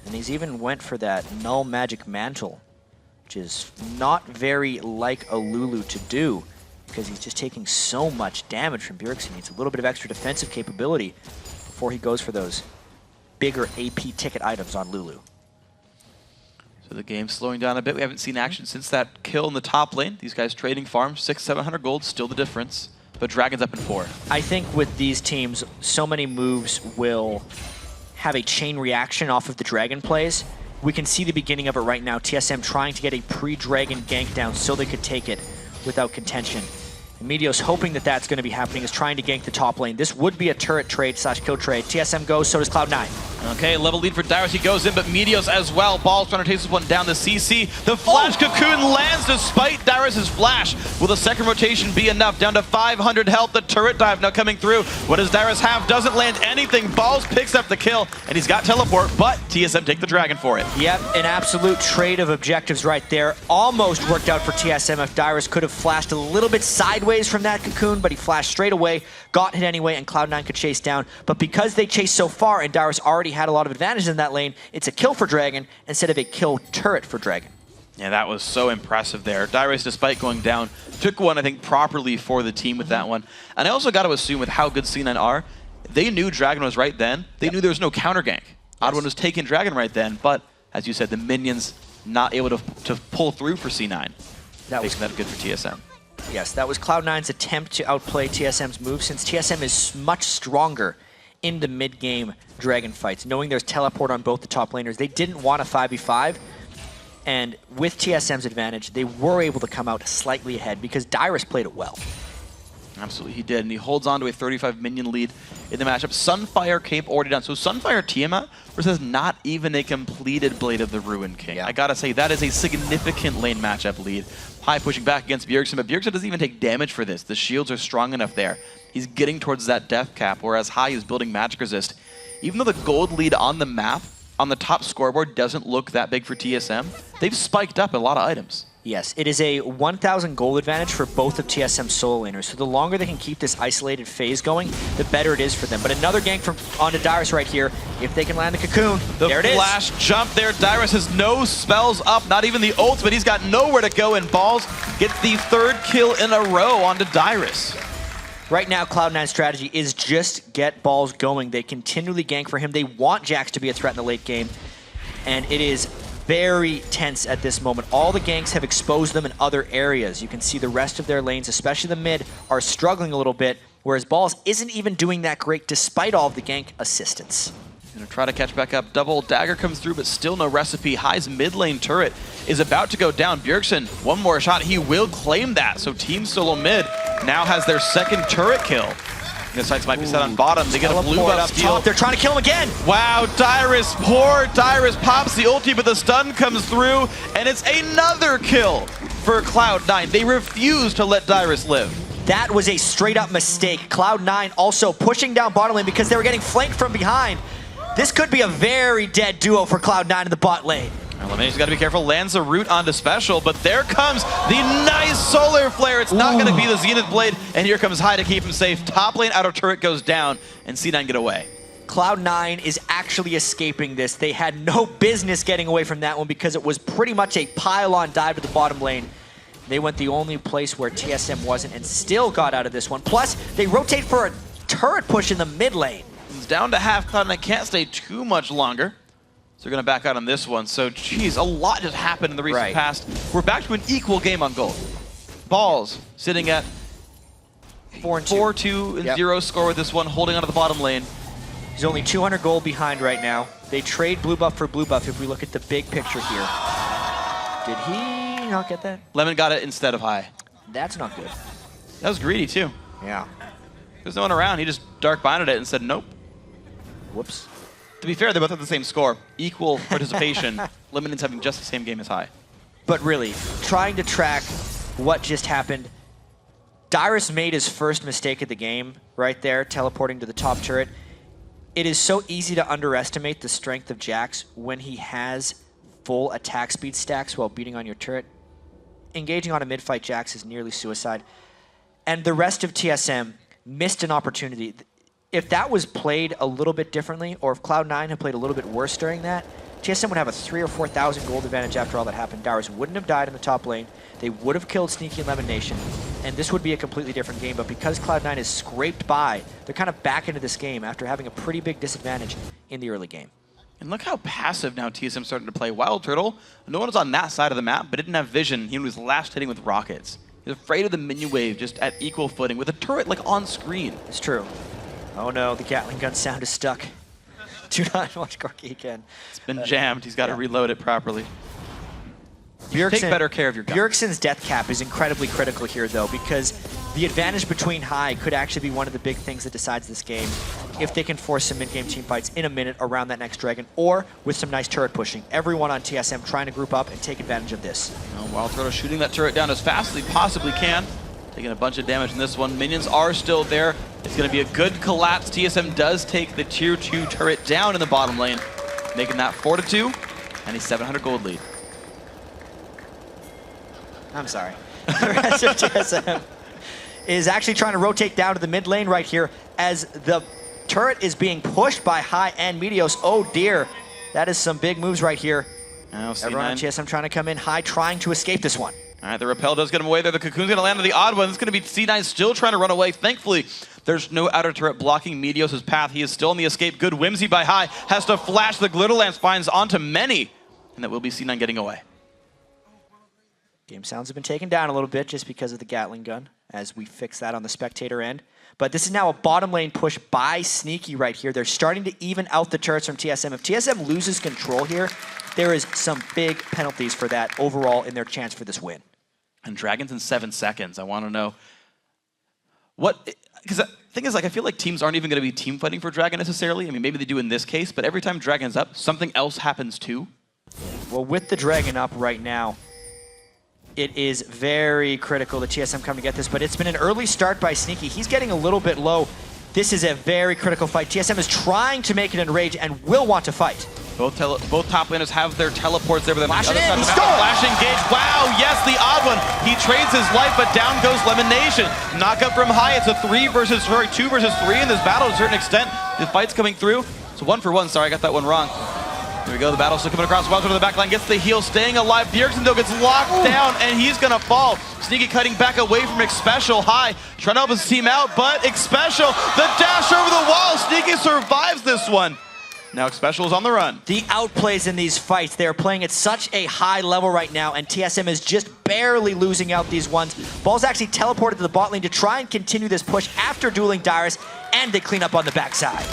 And he's even went for that Null Magic Mantle, which is not very like a Lulu to do, because he's just taking so much damage from Bjergsen. He needs a little bit of extra defensive capability before he goes for those bigger AP ticket items on Lulu. So the game's slowing down a bit. We haven't seen action since that kill in the top lane. These guys trading farms, 600-700 gold, still the difference. But Dragon's up in 4. I think with these teams, so many moves will have a chain reaction off of the Dragon plays. We can see the beginning of it right now. TSM trying to get a pre-Dragon gank down so they could take it without contention. And Meteos hoping that that's going to be happening, is trying to gank the top lane. This would be a turret trade / kill trade. TSM goes, so does Cloud9. Okay, level lead for Dyrus. He goes in, but Meteos as well. Ball's trying to take this one down the CC. The flash cocoon lands despite Dyrus' flash. Will the second rotation be enough? Down to 500 health. The turret dive now coming through. What does Dyrus have? Doesn't land anything. Balls picks up the kill, and he's got teleport, but TSM take the Dragon for it. Yep, an absolute trade of objectives right there. Almost worked out for TSM if Dyrus could have flashed a little bit sideways from that cocoon, but he flashed straight away, got hit anyway, and Cloud9 could chase down. But because they chased so far and Dyrus already had a lot of advantage in that lane, it's a kill for Dragon instead of a kill turret for Dragon. Yeah, that was so impressive there. Dyrus, despite going down, took one, I think, properly for the team with that one. And I also got to assume with how good C9 are, they knew Dragon was right then. They knew there was no counter gank. OddOne was taking Dragon right then, but as you said, the minions not able to pull through for C9. That was good for TSM. Yes, that was Cloud9's attempt to outplay TSM's move, since TSM is much stronger in the mid-game Dragon fights. Knowing there's teleport on both the top laners, they didn't want a 5v5, and with TSM's advantage, they were able to come out slightly ahead because Dyrus played it well. Absolutely, he did, and he holds on to a 35 minion lead in the matchup. Sunfire Cape already done. So Sunfire Tiamat versus not even a completed Blade of the Ruined King. Yeah. I gotta say, that is a significant lane matchup lead. High pushing back against Bjergsen, but Bjergsen doesn't even take damage for this. The shields are strong enough there. He's getting towards that death cap, whereas High is building magic resist. Even though the gold lead on the map, on the top scoreboard, doesn't look that big for TSM, they've spiked up a lot of items. Yes, it is a 1,000 gold advantage for both of TSM's solo laners. So the longer they can keep this isolated phase going, the better it is for them. But another gank from onto Dyrus right here. If they can land the cocoon, there it is. The flash jump there. Dyrus has no spells up, not even the ult, but he's got nowhere to go, and Balls gets the 3rd kill in a row onto Dyrus. Right now, Cloud9's strategy is just get Balls going. They continually gank for him. They want Jax to be a threat in the late game, and it is very tense at this moment. All the ganks have exposed them in other areas. You can see the rest of their lanes, especially the mid, are struggling a little bit, whereas Balls isn't even doing that great despite all of the gank assistance. Gonna try to catch back up. Double dagger comes through, but still no recipe. High's mid lane turret is about to go down. Bjergsen, one more shot. He will claim that. So Team SoloMid now has their second turret kill. The sights might be set on bottom. They get a blue buff up steal. top. They're trying to kill him again. Wow, Dyrus, poor Dyrus pops the ulti, but the stun comes through, and it's another kill for Cloud9. They refuse to let Dyrus live. That was a straight up mistake. Cloud9 also pushing down bottom lane because they were getting flanked from behind. This could be a very dead duo for Cloud9 in the bot lane. LemonNation's got to be careful. Lands a root onto Xpecial, but there comes the nice solar flare. It's not going to be the Zenith Blade, and here comes High to keep him safe. Top lane outer turret goes down, and C9 get away. Cloud9 is actually escaping this. They had no business getting away from that one because it was pretty much a pile-on dive to the bottom lane. They went the only place where TSM wasn't and still got out of this one. Plus, they rotate for a turret push in the mid lane. It's down to half. Cloud9 can't stay too much longer. So they're going to back out on this one. So, geez, a lot just happened in the recent past. We're back to an equal game on gold. Balls sitting at 4-2 and 0 score with this one, holding onto the bottom lane. He's only 200 gold behind right now. They trade blue buff for blue buff if we look at the big picture here. Did he not get that? Lemon got it instead of High. That's not good. That was greedy, too. Yeah. There's no one around. He just dark binded it and said, nope. Whoops. To be fair, they both have the same score. Equal participation. LemonNation's having just the same game as High. But really, trying to track what just happened, Dyrus made his first mistake of the game right there, teleporting to the top turret. It is so easy to underestimate the strength of Jax when he has full attack speed stacks while beating on your turret. Engaging on a mid-fight Jax is nearly suicide. And the rest of TSM missed an opportunity. If that was played a little bit differently, or if Cloud9 had played a little bit worse during that, TSM would have a 3,000 or 4,000 gold advantage after all that happened. Dyrus wouldn't have died in the top lane. They would have killed Sneaky and LemonNation, and this would be a completely different game. But because Cloud9 is scraped by, they're kind of back into this game after having a pretty big disadvantage in the early game. And look how passive now TSM starting to play. WildTurtle, no one was on that side of the map, but didn't have vision. He was last hitting with rockets. He's afraid of the minion wave just at equal footing with a turret like on screen. It's true. Oh no, the Gatling gun sound is stuck. Do not watch Corki again. It's been jammed. He's got to reload it properly. Bjergsen, Take better care of your gun. Bjergsen's death cap is incredibly critical here, though, because the advantage between High could actually be one of the big things that decides this game if they can force some mid-game team fights in a minute around that next dragon, or with some nice turret pushing. Everyone on TSM trying to group up and take advantage of this. WildTurtle shooting that turret down as fast as he possibly can. Taking a bunch of damage in this one. Minions are still there. It's going to be a good collapse. TSM does take the tier 2 turret down in the bottom lane, making that 4-2 and a 700 gold lead. I'm sorry. The rest of TSM is actually trying to rotate down to the mid lane right here as the turret is being pushed by High and Meteos. Oh dear, that is some big moves right here. Now Everyone on TSM trying to come in. High trying to escape this one. All right, the repel does get him away there. The cocoon's going to land on the odd one. It's going to be C9 still trying to run away. Thankfully, there's no outer turret blocking Meteos' path. He is still on the escape. Good whimsy by High. Has to flash the glitter lance spines onto many. And that will be C9 getting away. Game sounds have been taken down a little bit just because of the Gatling gun as we fix that on the spectator end. But this is now a bottom lane push by Sneaky right here. They're starting to even out the turrets from TSM. If TSM loses control here, there is some big penalties for that overall in their chance for this win. And Dragons in 7 seconds. I want to know what, because the thing is, like, I feel like teams aren't even going to be team fighting for Dragon necessarily. I mean, maybe they do in this case, but every time Dragon's up, something else happens too. Well, with the Dragon up right now, it is very critical that TSM come to get this, but it's been an early start by Sneaky. He's getting a little bit low. This is a very critical fight. TSM is trying to make it enrage and will want to fight. Both top laners have their teleports there, but then Flash the other it in, side of the he map, stole it. flash engage. Wow, yes, the odd one. He trades his life, but down goes LemonNation. Knock up from High. It's a 2 versus 3 in this battle to a certain extent. The fight's coming through. It's 1 for 1. Sorry, I got that one wrong. Here we go. The battle's still coming across. WildTurtle to the back line, gets the heal, staying alive. Bjergsen, though, gets locked down, and he's going to fall. Sneaky cutting back away from Xpecial. High trying to help his team out, but Xpecial, the dash over the wall. Sneaky survives this one. Now Xpecial is on the run. The outplays in these fights, they're playing at such a high level right now, and TSM is just barely losing out these ones. Ball's actually teleported to the bot lane to try and continue this push after dueling Dyrus, and they clean up on the backside.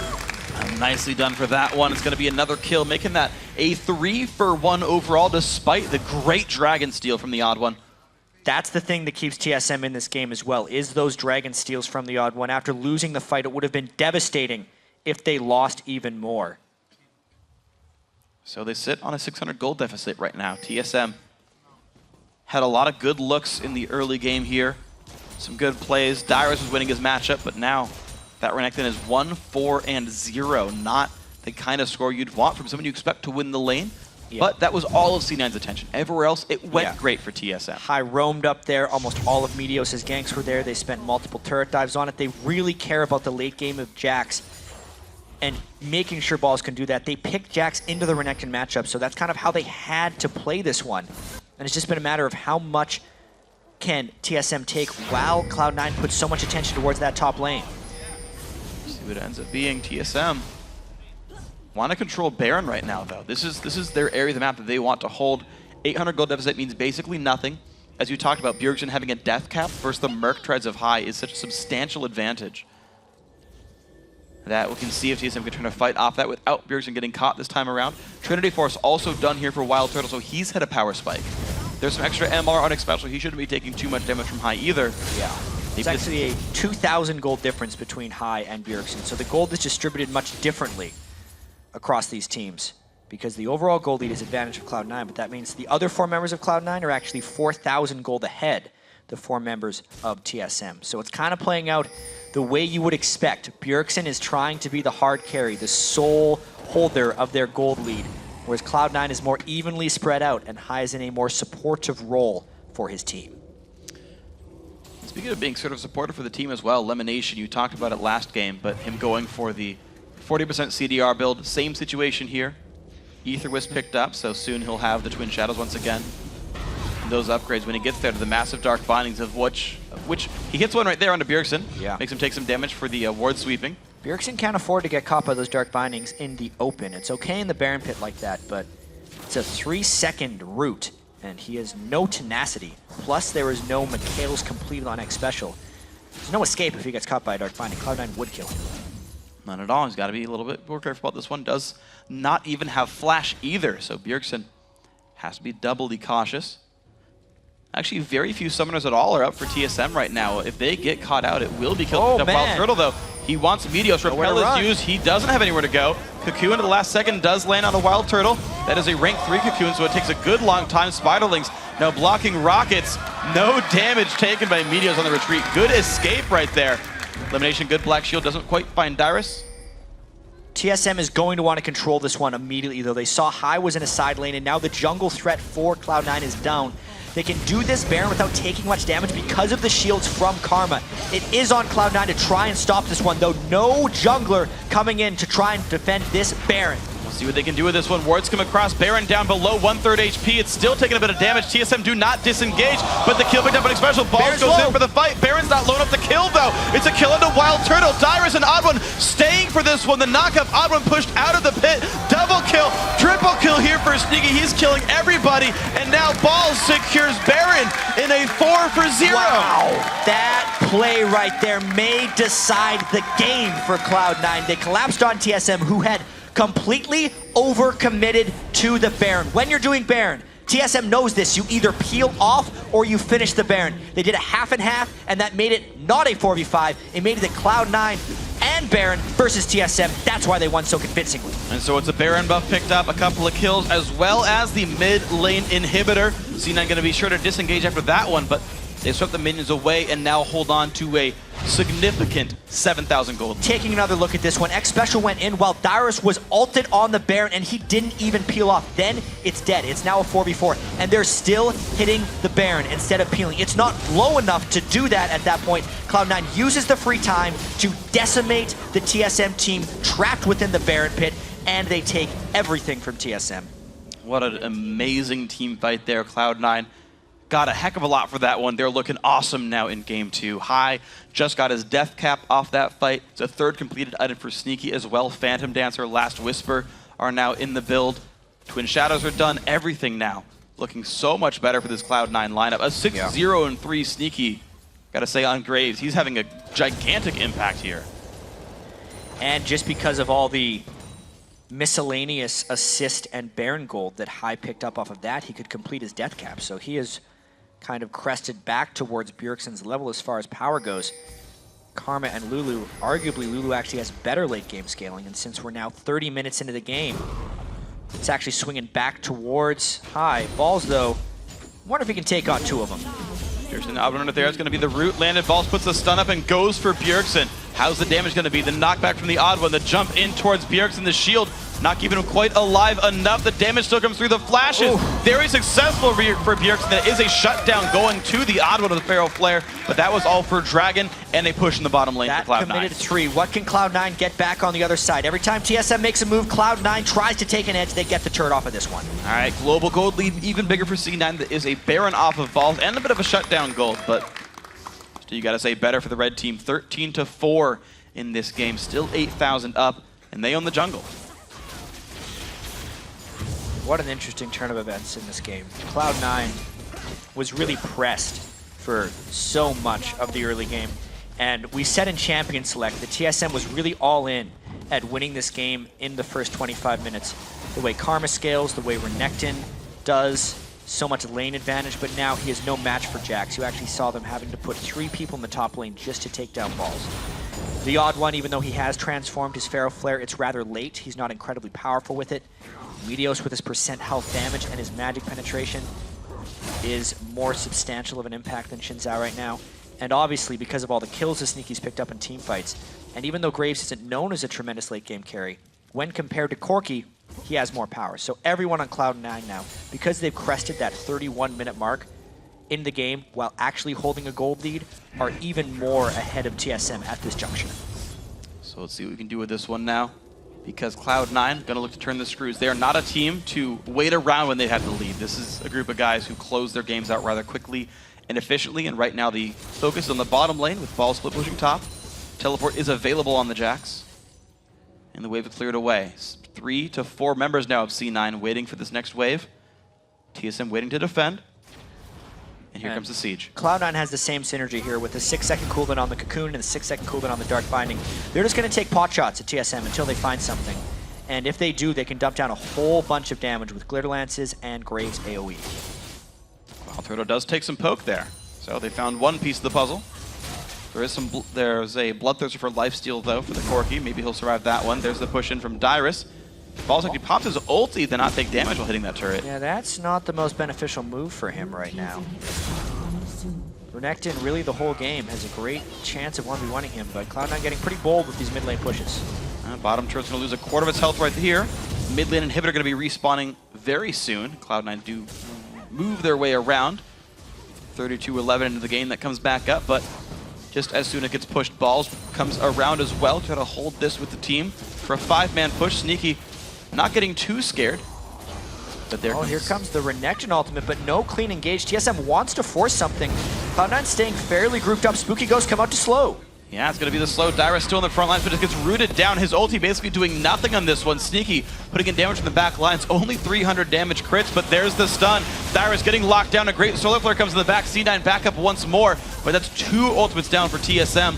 Nicely done for that one. It's going to be another kill, making that a 3-for-1 overall, despite the great Dragon Steal from TheOddOne. That's the thing that keeps TSM in this game as well, is those Dragon Steals from TheOddOne. After losing the fight, it would have been devastating if they lost even more. So they sit on a 600 gold deficit right now. TSM had a lot of good looks in the early game here. Some good plays. Dyrus was winning his matchup, but now that Renekton is 1-4-0. Not the kind of score you'd want from someone you expect to win the lane. Yeah. But that was all of C9's attention. Everywhere else, it went great for TSM. High roamed up there. Almost all of Meteos' ganks were there. They spent multiple turret dives on it. They really care about the late game of Jax and making sure balls can do that. They picked Jax into the Renekton matchup, so that's kind of how they had to play this one. And it's just been a matter of how much can TSM take while Cloud9 puts so much attention towards that top lane. See what it ends up being. TSM want to control Baron right now, though. This is their area of the map that they want to hold. 800 gold deficit means basically nothing. As you talked about, Bjergsen having a death cap versus the Merc Treads of High is such a substantial advantage. That we can see if TSM can turn a fight off that without Bjergsen getting caught this time around. Trinity Force also done here for WildTurtle, so he's had a power spike. There's some extra MR on Xpecial. He shouldn't be taking too much damage from High either. Yeah. It's actually a 2,000 gold difference between High and Bjergsen, so the gold is distributed much differently across these teams because the overall gold lead is advantage of Cloud9, but that means the other 4 members of Cloud9 are actually 4,000 gold ahead the 4 members of TSM. So it's kind of playing out the way you would expect. Bjergsen is trying to be the hard carry, the sole holder of their gold lead, whereas Cloud9 is more evenly spread out and High is in a more supportive role for his team. Speaking of being sort of supportive for the team as well, LemonNation, you talked about it last game, but him going for the 40% CDR build, same situation here. Ether was picked up, so soon he'll have the Twin Shadows once again. And those upgrades when he gets there to the massive Dark Bindings, of which he hits one right there onto Bjergsen. Yeah. Makes him take some damage for the ward sweeping. Bjergsen can't afford to get caught by those Dark Bindings in the open. It's okay in the Baron Pit like that, but it's a 3-second route, and he has no tenacity. Plus, there is no Mikhail's completed on Xpecial. There's no escape if he gets caught by a Dark Binding. Cloud9 would kill him. None at all. He's got to be a little bit more careful about this one. Does not even have flash either, so Bjergsen has to be doubly cautious. Actually, very few summoners at all are up for TSM right now. If they get caught out, it will be killed. WildTurtle, though, he wants Meteos. Repel is used. He doesn't have anywhere to go. Cocoon at the last second does land on a WildTurtle. That is a rank 3 Cocoon, so it takes a good long time. Spiderlings now blocking rockets. No damage taken by Meteos on the retreat. Good escape right there. LemonNation, good Black Shield, doesn't quite find Dyrus. TSM is going to want to control this one immediately, though. They saw High was in a side lane, and now the jungle threat for Cloud9 is down. They can do this Baron without taking much damage because of the shields from Karma. It is on Cloud9 to try and stop this one, though. No jungler coming in to try and defend this Baron. We'll see what they can do with this one. Wards come across. Baron down below 1/3 HP. It's still taking a bit of damage. TSM do not disengage, but the kill picked up on Xpecial. Balls goes in for the fight. Baron's not low enough to kill, though. It's a kill into WildTurtle. Dyrus and OddOne staying for this one. The knockup. OddOne pushed out of the pit. Double kill. Triple kill here for Sneaky. He's killing everybody. And now Balls secures Baron in a 4-for-0. Wow. That play right there may decide the game for Cloud9. They collapsed on TSM, who had completely overcommitted to the Baron. When you're doing Baron, TSM knows this. You either peel off or you finish the Baron. They did a half and half, and that made it not a 4v5. It made it a Cloud9 and Baron versus TSM. That's why they won so convincingly. And so it's a Baron buff picked up, a couple of kills, as well as the mid lane inhibitor. C9 going to be sure to disengage after that one, but they swept the minions away and now hold on to a significant 7,000 gold. Taking another look at this one, Xpecial went in while Dyrus was ulted on the Baron and he didn't even peel off. Then it's dead. It's now a 4v4 and they're still hitting the Baron instead of peeling. It's not low enough to do that at that point. Cloud9 uses the free time to decimate the TSM team trapped within the Baron pit, and they take everything from TSM. What an amazing team fight there. Cloud9 got a heck of a lot for that one. They're looking awesome now in game 2. High just got his death cap off that fight. It's a 3rd completed item for Sneaky as well. Phantom Dancer, Last Whisper are now in the build. Twin Shadows are done. Everything now looking so much better for this Cloud9 lineup. A 6-0-3 Sneaky, gotta say, on Graves. He's having a gigantic impact here. And just because of all the miscellaneous assist and Baron gold that High picked up off of that, he could complete his death cap. So he is kind of crested back towards Bjergsen's level as far as power goes. Karma and Lulu, arguably Lulu actually has better late game scaling, and since we're now 30 minutes into the game, it's actually swinging back towards High. Balls though, wonder if he can take on 2 of them. Bjergsen out under there. It's going to be the root landed. Balls puts the stun up and goes for Bjergsen. How's the damage going to be? The knockback from TheOddOne, the jump in towards Bjergsen, the shield not keeping him quite alive enough. The damage still comes through the flashes. Ooh. Very successful for Bjergsen. That is a shutdown going to TheOddOne with the Pharaoh Flare, but that was all for Dragon, and they push in the bottom lane for Cloud9. That committed 3. What can Cloud9 get back on the other side? Every time TSM makes a move, Cloud9 tries to take an edge. They get the turret off of this one. All right, global gold lead even bigger for C9. That is a Baron off of balls and a bit of a shutdown gold, but still you got to say better for the red team. 13-4 in this game, still 8,000 up, and they own the jungle. What an interesting turn of events in this game. Cloud9 was really pressed for so much of the early game. And we said in Champion Select that TSM was really all in at winning this game in the first 25 minutes. The way Karma scales, the way Renekton does, so much lane advantage, but now he is no match for Jax. You actually saw them having to put 3 people in the top lane just to take down balls. TheOddOne, even though he has transformed his Pharaoh Flare, it's rather late. He's not incredibly powerful with it. Meteos with his % health damage and his magic penetration is more substantial of an impact than Zhao right now. And obviously, because of all the kills this Sneaky's picked up in team fights, and even though Graves isn't known as a tremendous late game carry, when compared to Corki, he has more power. So everyone on Cloud9 now, because they've crested that 31-minute mark in the game while actually holding a gold lead, are even more ahead of TSM at this juncture. So let's see what we can do with this one now, because Cloud9 gonna look to turn the screws. They are not a team to wait around when they have the lead. This is a group of guys who close their games out rather quickly and efficiently, and right now the focus is on the bottom lane with ball split pushing top. Teleport is available on the Jax, and the wave is cleared away. 3 to 4 members now of C9 waiting for this next wave. TSM waiting to defend. And here comes the siege. Cloud9 has the same synergy here with a 6-second cooldown on the Cocoon and a 6-second cooldown on the Dark Binding. They're just going to take pot shots at TSM until they find something. And if they do, they can dump down a whole bunch of damage with Glitter Lances and Graves AoE. WildTurtle does take some poke there. So they found one piece of the puzzle. There's a Bloodthirster for lifesteal though for the Corki. Maybe he'll survive that one. There's the push in from Dyrus. Balls actually pops his ulti to not take damage while hitting that turret. Yeah, that's not the most beneficial move for him right now. Renekton really the whole game has a great chance of 1v1ing him, but Cloud9 getting pretty bold with these mid lane pushes. Bottom turret's going to lose a quarter of its health right here. Mid lane inhibitor going to be respawning very soon. Cloud9 do move their way around. 32-11 into the game, that comes back up, but just as soon as it gets pushed, balls comes around as well. Try to hold this with the team for a 5-man push. Sneaky not getting too scared. But there here comes the Renekton ultimate, but no clean engage. TSM wants to force something. Cloud9 staying fairly grouped up. Spooky Ghost come out to slow. Yeah, it's going to be the slow. Dyrus still in the front lines, but it gets rooted down. His ulti basically doing nothing on this one. Sneaky putting in damage from the back lines. Only 300 damage crits, but there's the stun. Dyrus getting locked down. A great solar flare comes in the back. C9 back up once more, but that's 2 ultimates down for TSM.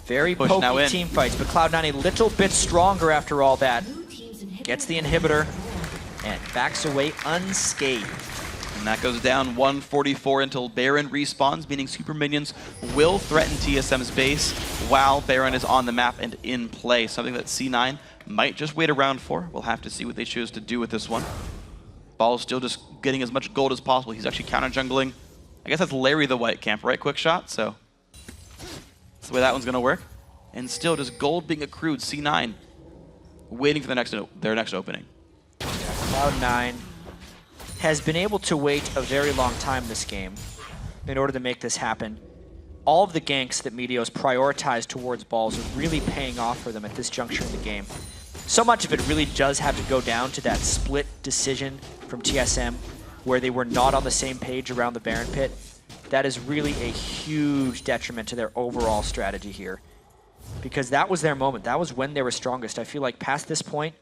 Very pokey team fights, but Cloud9 a little bit stronger after all that. Gets the inhibitor and backs away unscathed. And that goes down 144 until Baron respawns, meaning super minions will threaten TSM's base while Baron is on the map and in play. Something that C9 might just wait around for. We'll have to see what they choose to do with this one. Ball's still just getting as much gold as possible. He's actually counter jungling. I guess that's Larry the White Camp, right? Quick shot, so that's the way that one's gonna work. And still just gold being accrued. C9 waiting for their next opening. Cloud9 has been able to wait a very long time this game in order to make this happen. All of the ganks that Meteos prioritized towards balls are really paying off for them at this juncture in the game. So much of it really does have to go down to that split decision from TSM where they were not on the same page around the Baron pit. That is really a huge detriment to their overall strategy here, because that was their moment. That was when they were strongest. I feel like past this point,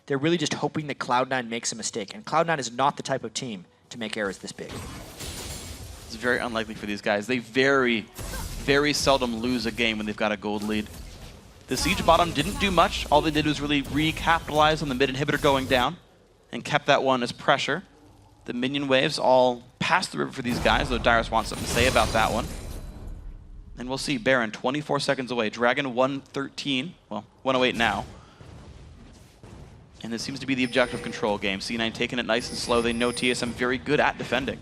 they're really just hoping that Cloud9 makes a mistake. And Cloud9 is not the type of team to make errors this big. It's very unlikely for these guys. They very, very seldom lose a game when they've got a gold lead. The siege bottom didn't do much. All they did was really recapitalize on the mid inhibitor going down and kept that one as pressure. The minion waves all passed the river for these guys, though Dyrus wants something to say about that one. And we'll see Baron 24 seconds away. Dragon 113, well, 108 now. And this seems to be the objective control game. C9 taking it nice and slow. They know TSM very good at defending.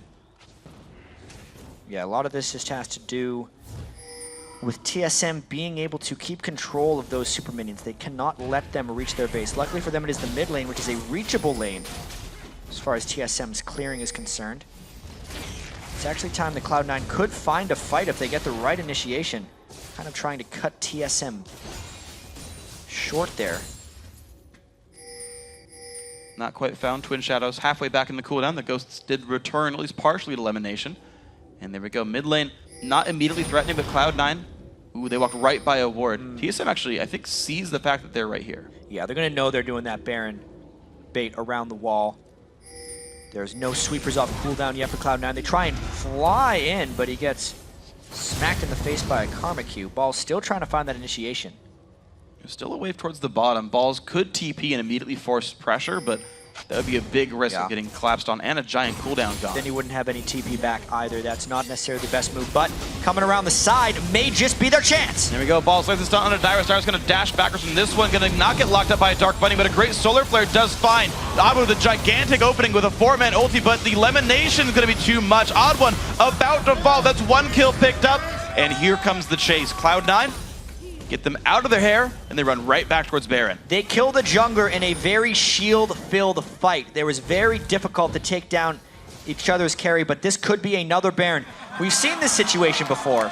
Yeah, a lot of this just has to do with TSM being able to keep control of those super minions. They cannot let them reach their base. Luckily for them, it is the mid lane, which is a reachable lane as far as TSM's clearing is concerned. It's actually time that Cloud9 could find a fight if they get the right initiation. Kind of trying to cut TSM short there. Not quite found. Twin Shadows halfway back in the cooldown. The Ghosts did return, at least partially, to LemonNation. And there we go. Mid lane, not immediately threatening, but Cloud9, ooh, they walked right by a ward. TSM actually, I think, sees the fact that they're right here. Yeah, they're going to know they're doing that Baron bait around the wall. There's no sweepers off cooldown yet for Cloud9. They try and fly in, but he gets smacked in the face by a Karma Q. Ball's still trying to find that initiation. There's still a wave towards the bottom. Balls could TP and immediately force pressure, but that would be a big risk of getting collapsed on and a giant cooldown gone. Then he wouldn't have any TP back either. That's not necessarily the best move, but coming around the side may just be their chance. There we go. Balls lays the stun on a Dyrus. Dyrus going to dash backwards from this one. Going to not get locked up by a Dark Bunny, but a great Solar Flare does find Abu with a gigantic opening with a 4-man ulti, but the LemonNation is going to be too much. OddOne about to fall. That's one kill picked up, and here comes the chase. Cloud9 get them out of their hair, and they run right back towards Baron. They kill the jungler in a very shield-filled fight. It was very difficult to take down each other's carry, but this could be another Baron. We've seen this situation before.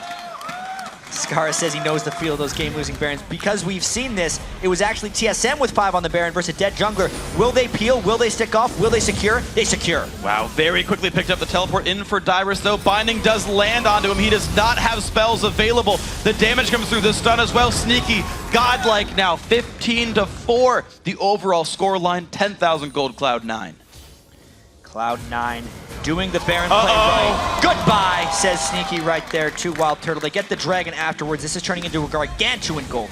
Scara says he knows the feel of those game-losing Barons. Because we've seen this, it was actually TSM with 5 on the Baron versus a dead jungler. Will they peel? Will they stick off? Will they secure? They secure. Wow, very quickly picked up the teleport in for Dyrus, though. Binding does land onto him. He does not have spells available. The damage comes through. The stun as well. Sneaky, godlike now. 15-4. The overall score line, 10,000 gold, Cloud9. Cloud9 doing the Baron play right. Goodbye, says Sneaky right there to WildTurtle. They get the Dragon afterwards. This is turning into a gargantuan gold.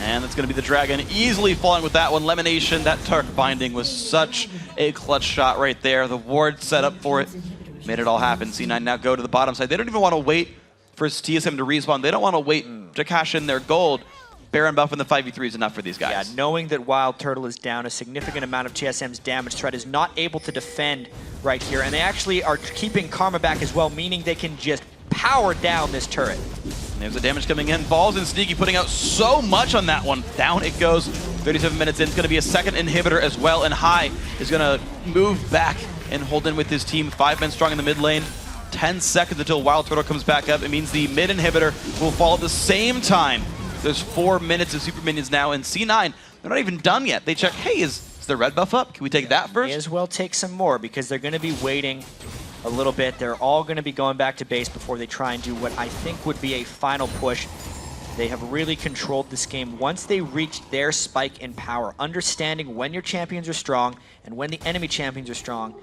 And that's going to be the Dragon easily falling with that one. LemonNation, that Tark binding was such a clutch shot right there. The ward set up for it. Made it all happen. C9 now go to the bottom side. They don't even want to wait for TSM to respawn. They don't want to wait to cash in their gold. Baron buff in the 5v3 is enough for these guys. Yeah, knowing that WildTurtle is down, a significant amount of TSM's damage threat is not able to defend right here, and they actually are keeping Karma back as well, meaning they can just power down this turret. And there's the damage coming in. Balls and Sneaky putting out so much on that one. Down it goes. 37 minutes in. It's going to be a second inhibitor as well, and High is going to move back and hold in with his team. 5 men strong in the mid lane. 10 seconds until WildTurtle comes back up. It means the mid inhibitor will fall at the same time. There's 4 minutes of super minions now, and C9, they're not even done yet. They check, hey, is the red buff up? Can we take that first? May as well take some more, because they're going to be waiting a little bit. They're all going to be going back to base before they try and do what I think would be a final push. They have really controlled this game once they reach their spike in power. Understanding when your champions are strong and when the enemy champions are strong.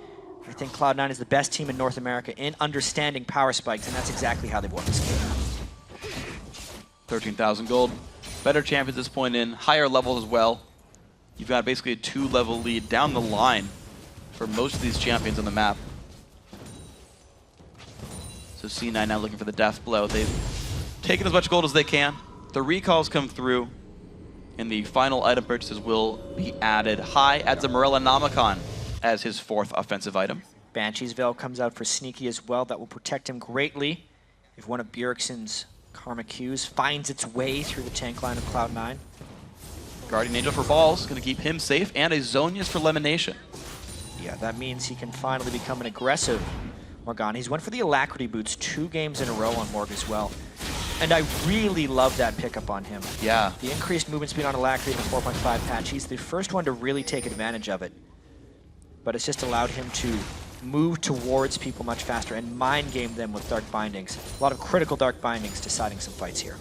I think Cloud9 is the best team in North America in understanding power spikes, and that's exactly how they've won this game. 13,000 gold. Better champions at this point in, higher levels as well. You've got basically a 2-level lead down the line for most of these champions on the map. So C9 now looking for the death blow. They've taken as much gold as they can. The recalls come through, and the final item purchases will be added. High adds a Morella Namicon as his 4th offensive item. Banshee's Veil comes out for Sneaky as well. That will protect him greatly if one of Bjergsen's Karma Qs finds its way through the tank line of Cloud9. Guardian Angel for Balls, going to keep him safe, and a Zhonius for LemonNation. Yeah, that means he can finally become an aggressive Morgana. He's went for the Alacrity boots 2 games in a row on Morg as well. And I really love that pickup on him. Yeah. The increased movement speed on Alacrity in the 4.5 patch, he's the first one to really take advantage of it. But it's just allowed him to move towards people much faster and mind game them with Dark Bindings. A lot of critical Dark Bindings deciding some fights here.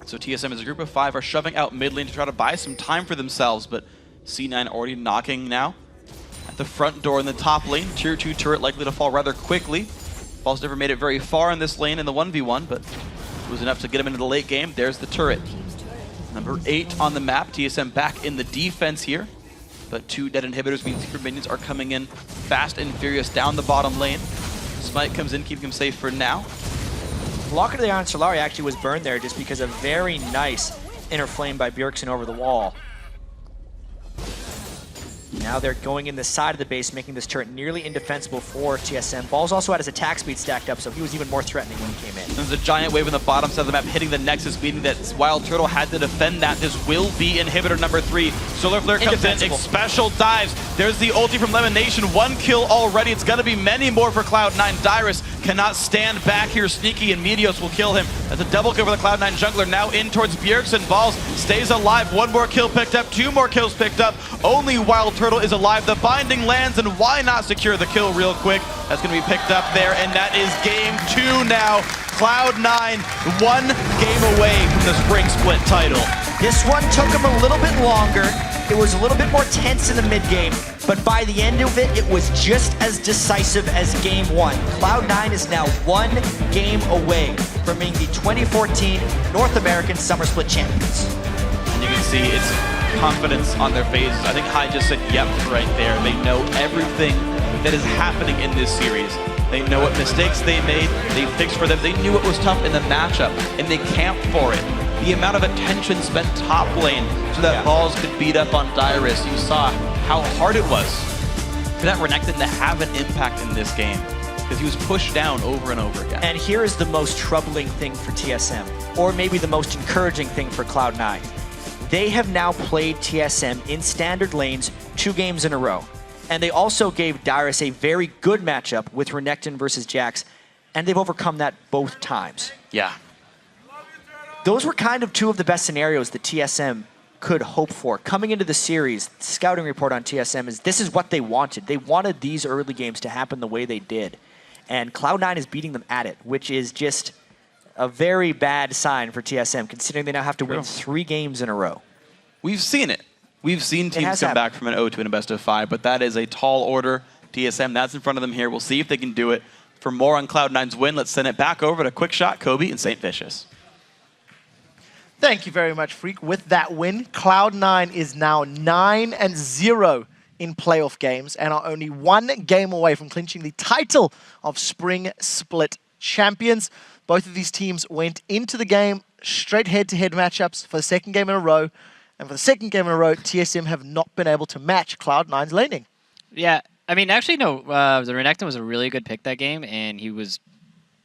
So TSM as a group of 5 are shoving out mid lane to try to buy some time for themselves, but C9 already knocking now at the front door in the top lane. Tier 2 turret likely to fall rather quickly. Ball's never made it very far in this lane in the 1v1, but it was enough to get him into the late game. There's the turret. Number 8 on the map. TSM back in the defense here. But 2 dead inhibitors means super minions are coming in fast and furious down the bottom lane. Smite comes in, keeping him safe for now. Blocker to the Iron Solari actually was burned there just because of very nice inner flame by Bjergsen over the wall. Now they're going in the side of the base, making this turret nearly indefensible for TSM. Ball's also had his attack speed stacked up, so he was even more threatening when he came in. There's a giant wave on the bottom side of the map hitting the Nexus, meaning that WildTurtle had to defend that. This will be inhibitor number 3. Solar Flare comes in, Xpecial dives. There's the ulti from LemonNation. 1 kill already. It's going to be many more for Cloud9. Dyrus cannot stand back here. Sneaky and Meteos will kill him. That's a double kill for the Cloud9 jungler. Now in towards Bjergsen. Balls stays alive. 1 more kill picked up. 2 more kills picked up. Only WildTurtle is alive. The binding lands, and why not secure the kill real quick? That's going to be picked up there, and that is game 2 now. Cloud9 1 game away from the spring split title. This one took him a little bit longer. It was a little bit more tense in the mid game, but by the end of it, it was just as decisive as game 1. Cloud9 is now 1 game away from being the 2014 North American Summer Split champions. And you can see it's confidence on their faces. I think Hai just said yep right there. They know everything that is happening in this series. They know what mistakes they made, they fixed for them. They knew it was tough in the matchup, and they camped for it. The amount of attention spent top lane so that balls could beat up on Dyrus. You saw how hard it was for that Renekton to have an impact in this game, because he was pushed down over and over again. And here is the most troubling thing for TSM, or maybe the most encouraging thing for Cloud9. They have now played TSM in standard lanes 2 games in a row. And they also gave Dyrus a very good matchup with Renekton versus Jax, and they've overcome that both times. Yeah. Those were kind of 2 of the best scenarios that TSM could hope for. Coming into the series, the scouting report on TSM is this is what they wanted. They wanted these early games to happen the way they did. And Cloud9 is beating them at it, which is just a very bad sign for TSM, considering they now have to win 3 games in a row. We've seen it. We've seen teams come back from an 0 to a best of 5, but that is a tall order. TSM, that's in front of them here. We'll see if they can do it. For more on Cloud9's win, let's send it back over to Quick Shot, Kobe, and St. Vicious. Thank you very much, Freak. With that win, Cloud9 is now 9-0 in playoff games and are only 1 game away from clinching the title of Spring Split champions. Both of these teams went into the game straight head-to-head matchups for the 2nd game in a row. And for the 2nd game in a row, TSM have not been able to match Cloud9's laning. Yeah, I mean, actually, no. The Renekton was a really good pick that game, and he was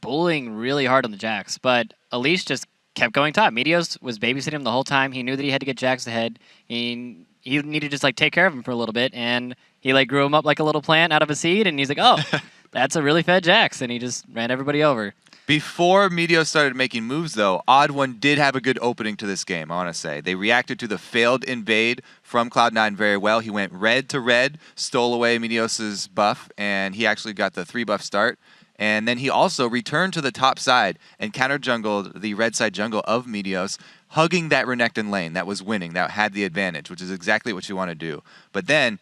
bullying really hard on the Jax. But Elise just kept going top. Meteos was babysitting him the whole time. He knew that he had to get Jax ahead. He needed to just, like, take care of him for a little bit, and he, like, grew him up like a little plant out of a seed, and he's like, oh, that's a really fed Jax, and he just ran everybody over. Before Meteos started making moves, though, TheOddOne did have a good opening to this game, I want to say. They reacted to the failed invade from Cloud9 very well. He went red to red, stole away Meteos' buff, and he actually got the 3-buff start. And then he also returned to the top side and counter-jungled the red side jungle of Meteos, hugging that Renekton lane that was winning, that had the advantage, which is exactly what you want to do. But then,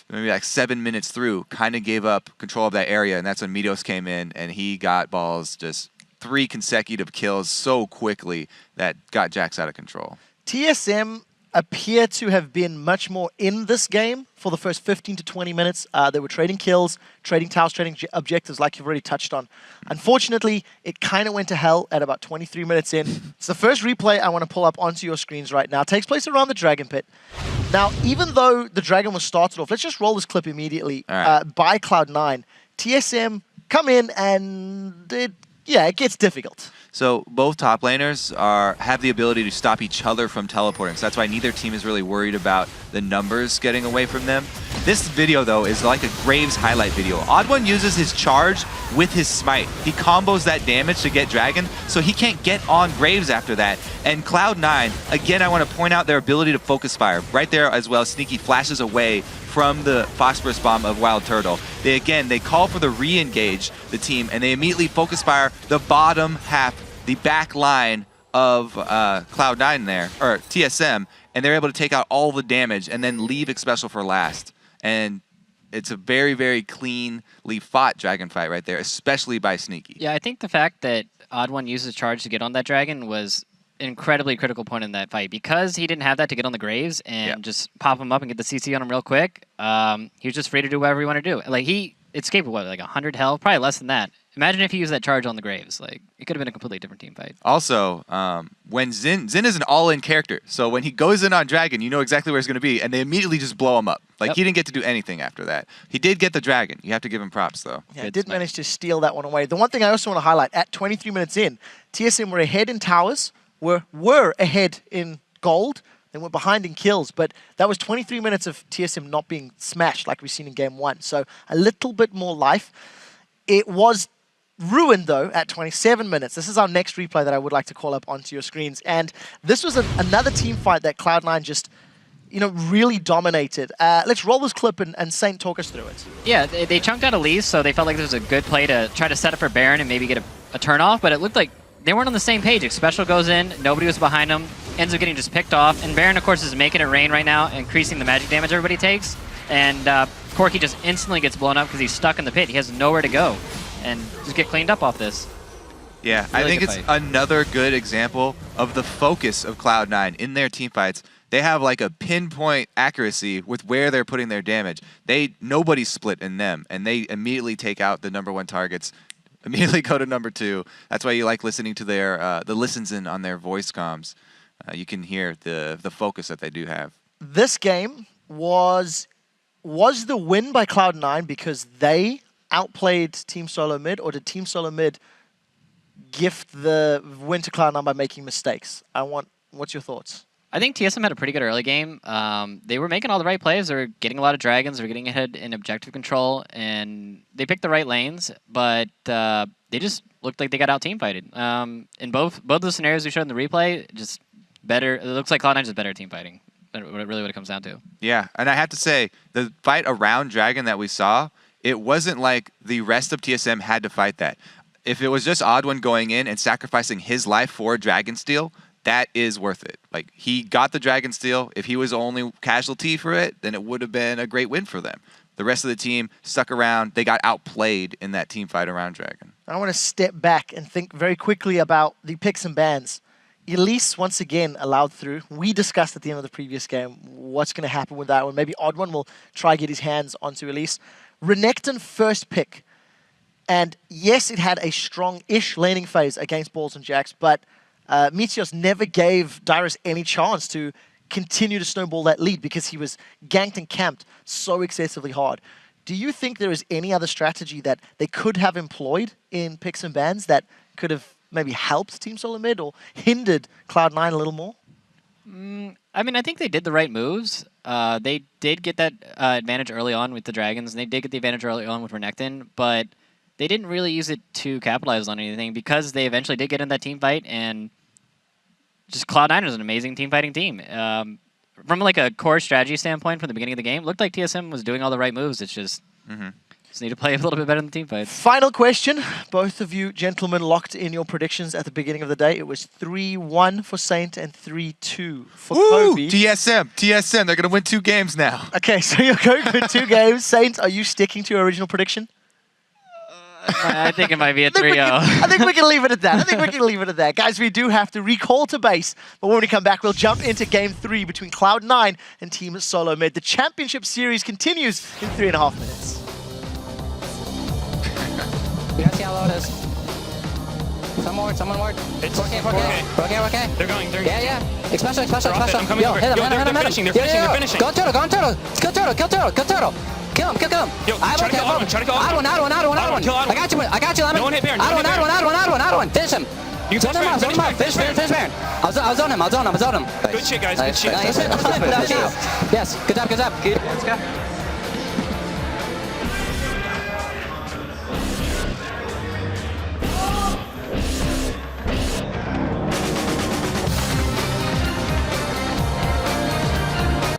maybe like 7 minutes through, kind of gave up control of that area, and that's when Meteos came in, and he got balls just 3 consecutive kills so quickly that got Jax out of control. TSM appear to have been much more in this game for the first 15 to 20 minutes. They were trading kills, trading towers, trading objectives like you've already touched on. Unfortunately, it kind of went to hell at about 23 minutes in. It's the first replay I want to pull up onto your screens right now. It takes place around the Dragon Pit. Now, even though the Dragon was started off, let's just roll this clip immediately by Cloud9. TSM come in and it gets difficult. So both top laners have the ability to stop each other from teleporting. So that's why neither team is really worried about the numbers getting away from them. This video, though, is like a Graves highlight video. TheOddOne uses his charge with his smite. He combos that damage to get Dragon, so he can't get on Graves after that. And Cloud9, again, I want to point out their ability to focus fire. Right there as well, Sneaky flashes away from the Phosphorus Bomb of WildTurtle. They call for the re-engage, the team, and they immediately focus fire the bottom half, the back line of Cloud9 there, or TSM, and they're able to take out all the damage and then leave Xpecial for last. And it's a very, very cleanly fought dragon fight right there, especially by Sneaky. Yeah, I think the fact that TheOddOne uses charge to get on that dragon was incredibly critical point in that fight because he didn't have that to get on the Graves and just pop him up and get the CC on him real quick. He was just free to do whatever he wanted to do. Like he escaped with what, like 100 health, probably less than that. Imagine if he used that charge on the Graves. Like it could have been a completely different team fight. Also, when Xin is an all-in character, so when he goes in on Dragon, you know exactly where he's going to be, and they immediately just blow him up. Like he didn't get to do anything after that. He did get the Dragon. You have to give him props though. Yeah, did manage to steal that one away. The one thing I also want to highlight, at 23 minutes in, TSM were ahead in towers, were ahead in gold, they were behind in kills, but that was 23 minutes of TSM not being smashed like we've seen in game 1. So a little bit more life. It was ruined, though, at 27 minutes. This is our next replay that I would like to call up onto your screens. And this was another team fight that Cloud9 just, really dominated. Let's roll this clip and Saint talk us through it. Yeah, they chunked out Elise, so they felt like this was a good play to try to set up for Baron and maybe get a turn off, but it looked like they weren't on the same page. Xpecial goes in, nobody was behind him, ends up getting just picked off, and Baron, of course, is making it rain right now, increasing the magic damage everybody takes, and Corki just instantly gets blown up because he's stuck in the pit. He has nowhere to go. And just get cleaned up off this. Yeah, really I think it's another good example of the focus of Cloud9 in their team fights. They have like a pinpoint accuracy with where they're putting their damage. Nobody's split in them, and they immediately take out the #1 targets, immediately go to #2. That's why you like listening to their the listens in on their voice comms. You can hear the focus that they do have. This game was the win by Cloud9 because they outplayed Team SoloMid, or did Team SoloMid gift the win to Cloud9 by making mistakes? What's your thoughts? I think TSM had a pretty good early game. They were making all the right plays. They were getting a lot of dragons. They were getting ahead in objective control, and they picked the right lanes, but they just looked like they got out team fighted. In both the scenarios we showed in the replay, just better. It looks like Cloud9 is better at team fighting. That's really what it comes down to. Yeah, and I have to say, the fight around Dragon that we saw, it wasn't like the rest of TSM had to fight that. If it was just TheOddOne going in and sacrificing his life for Dragon Steal, that is worth it. Like, he got the Dragon Steal. If he was the only casualty for it, then it would have been a great win for them. The rest of the team stuck around. They got outplayed in that team fight around Dragon. I want to step back and think very quickly about the picks and bans. Elise, once again, allowed through. We discussed at the end of the previous game what's going to happen with that one. Maybe TheOddOne will try get his hands onto Elise. Renekton first pick. And yes, it had a strong-ish laning phase against Balls and Jacks, but Meteos never gave Dyrus any chance to continue to snowball that lead because he was ganked and camped so excessively hard. Do you think there is any other strategy that they could have employed in picks and bans that could have maybe helped Team SoloMid or hindered Cloud9 a little more? I mean, I think they did the right moves. They did get that advantage early on with the Dragons, and they did get the advantage early on with Renekton, but they didn't really use it to capitalize on anything because they eventually did get in that team fight, and just Cloud9 is an amazing team fighting team. From like a core strategy standpoint from the beginning of the game, it looked like TSM was doing all the right moves. It's just, just need to play a little bit better in the team fights. Final question. Both of you gentlemen locked in your predictions at the beginning of the day. It was 3-1 for Saint and 3-2 for Kobe. TSM, they're going to win 2 games now. Okay, so you're going for 2 games. Saint, are you sticking to your original prediction? I think it might be a 3-0. I think we can leave it at that. Guys, we do have to recall to base, but when we come back, we'll jump into Game 3 between Cloud9 and Team SoloMid. The Championship Series continues in 3.5 minutes. We gotta see how low it is. Someone ward. It's okay. They're going. Yeah. Xpecial. I'm coming over. Hit him. They're finishing. Go turtle. Kill turtle. Kill him. Yo, try to go TheOddOne. I got you, Lam Mid. No one hit Baron. TheOddOne. Finish him. You can zone him out. Finish Baron. I'll zone him. Good shit, guys. Good shit. Yes. Good job. Let's go.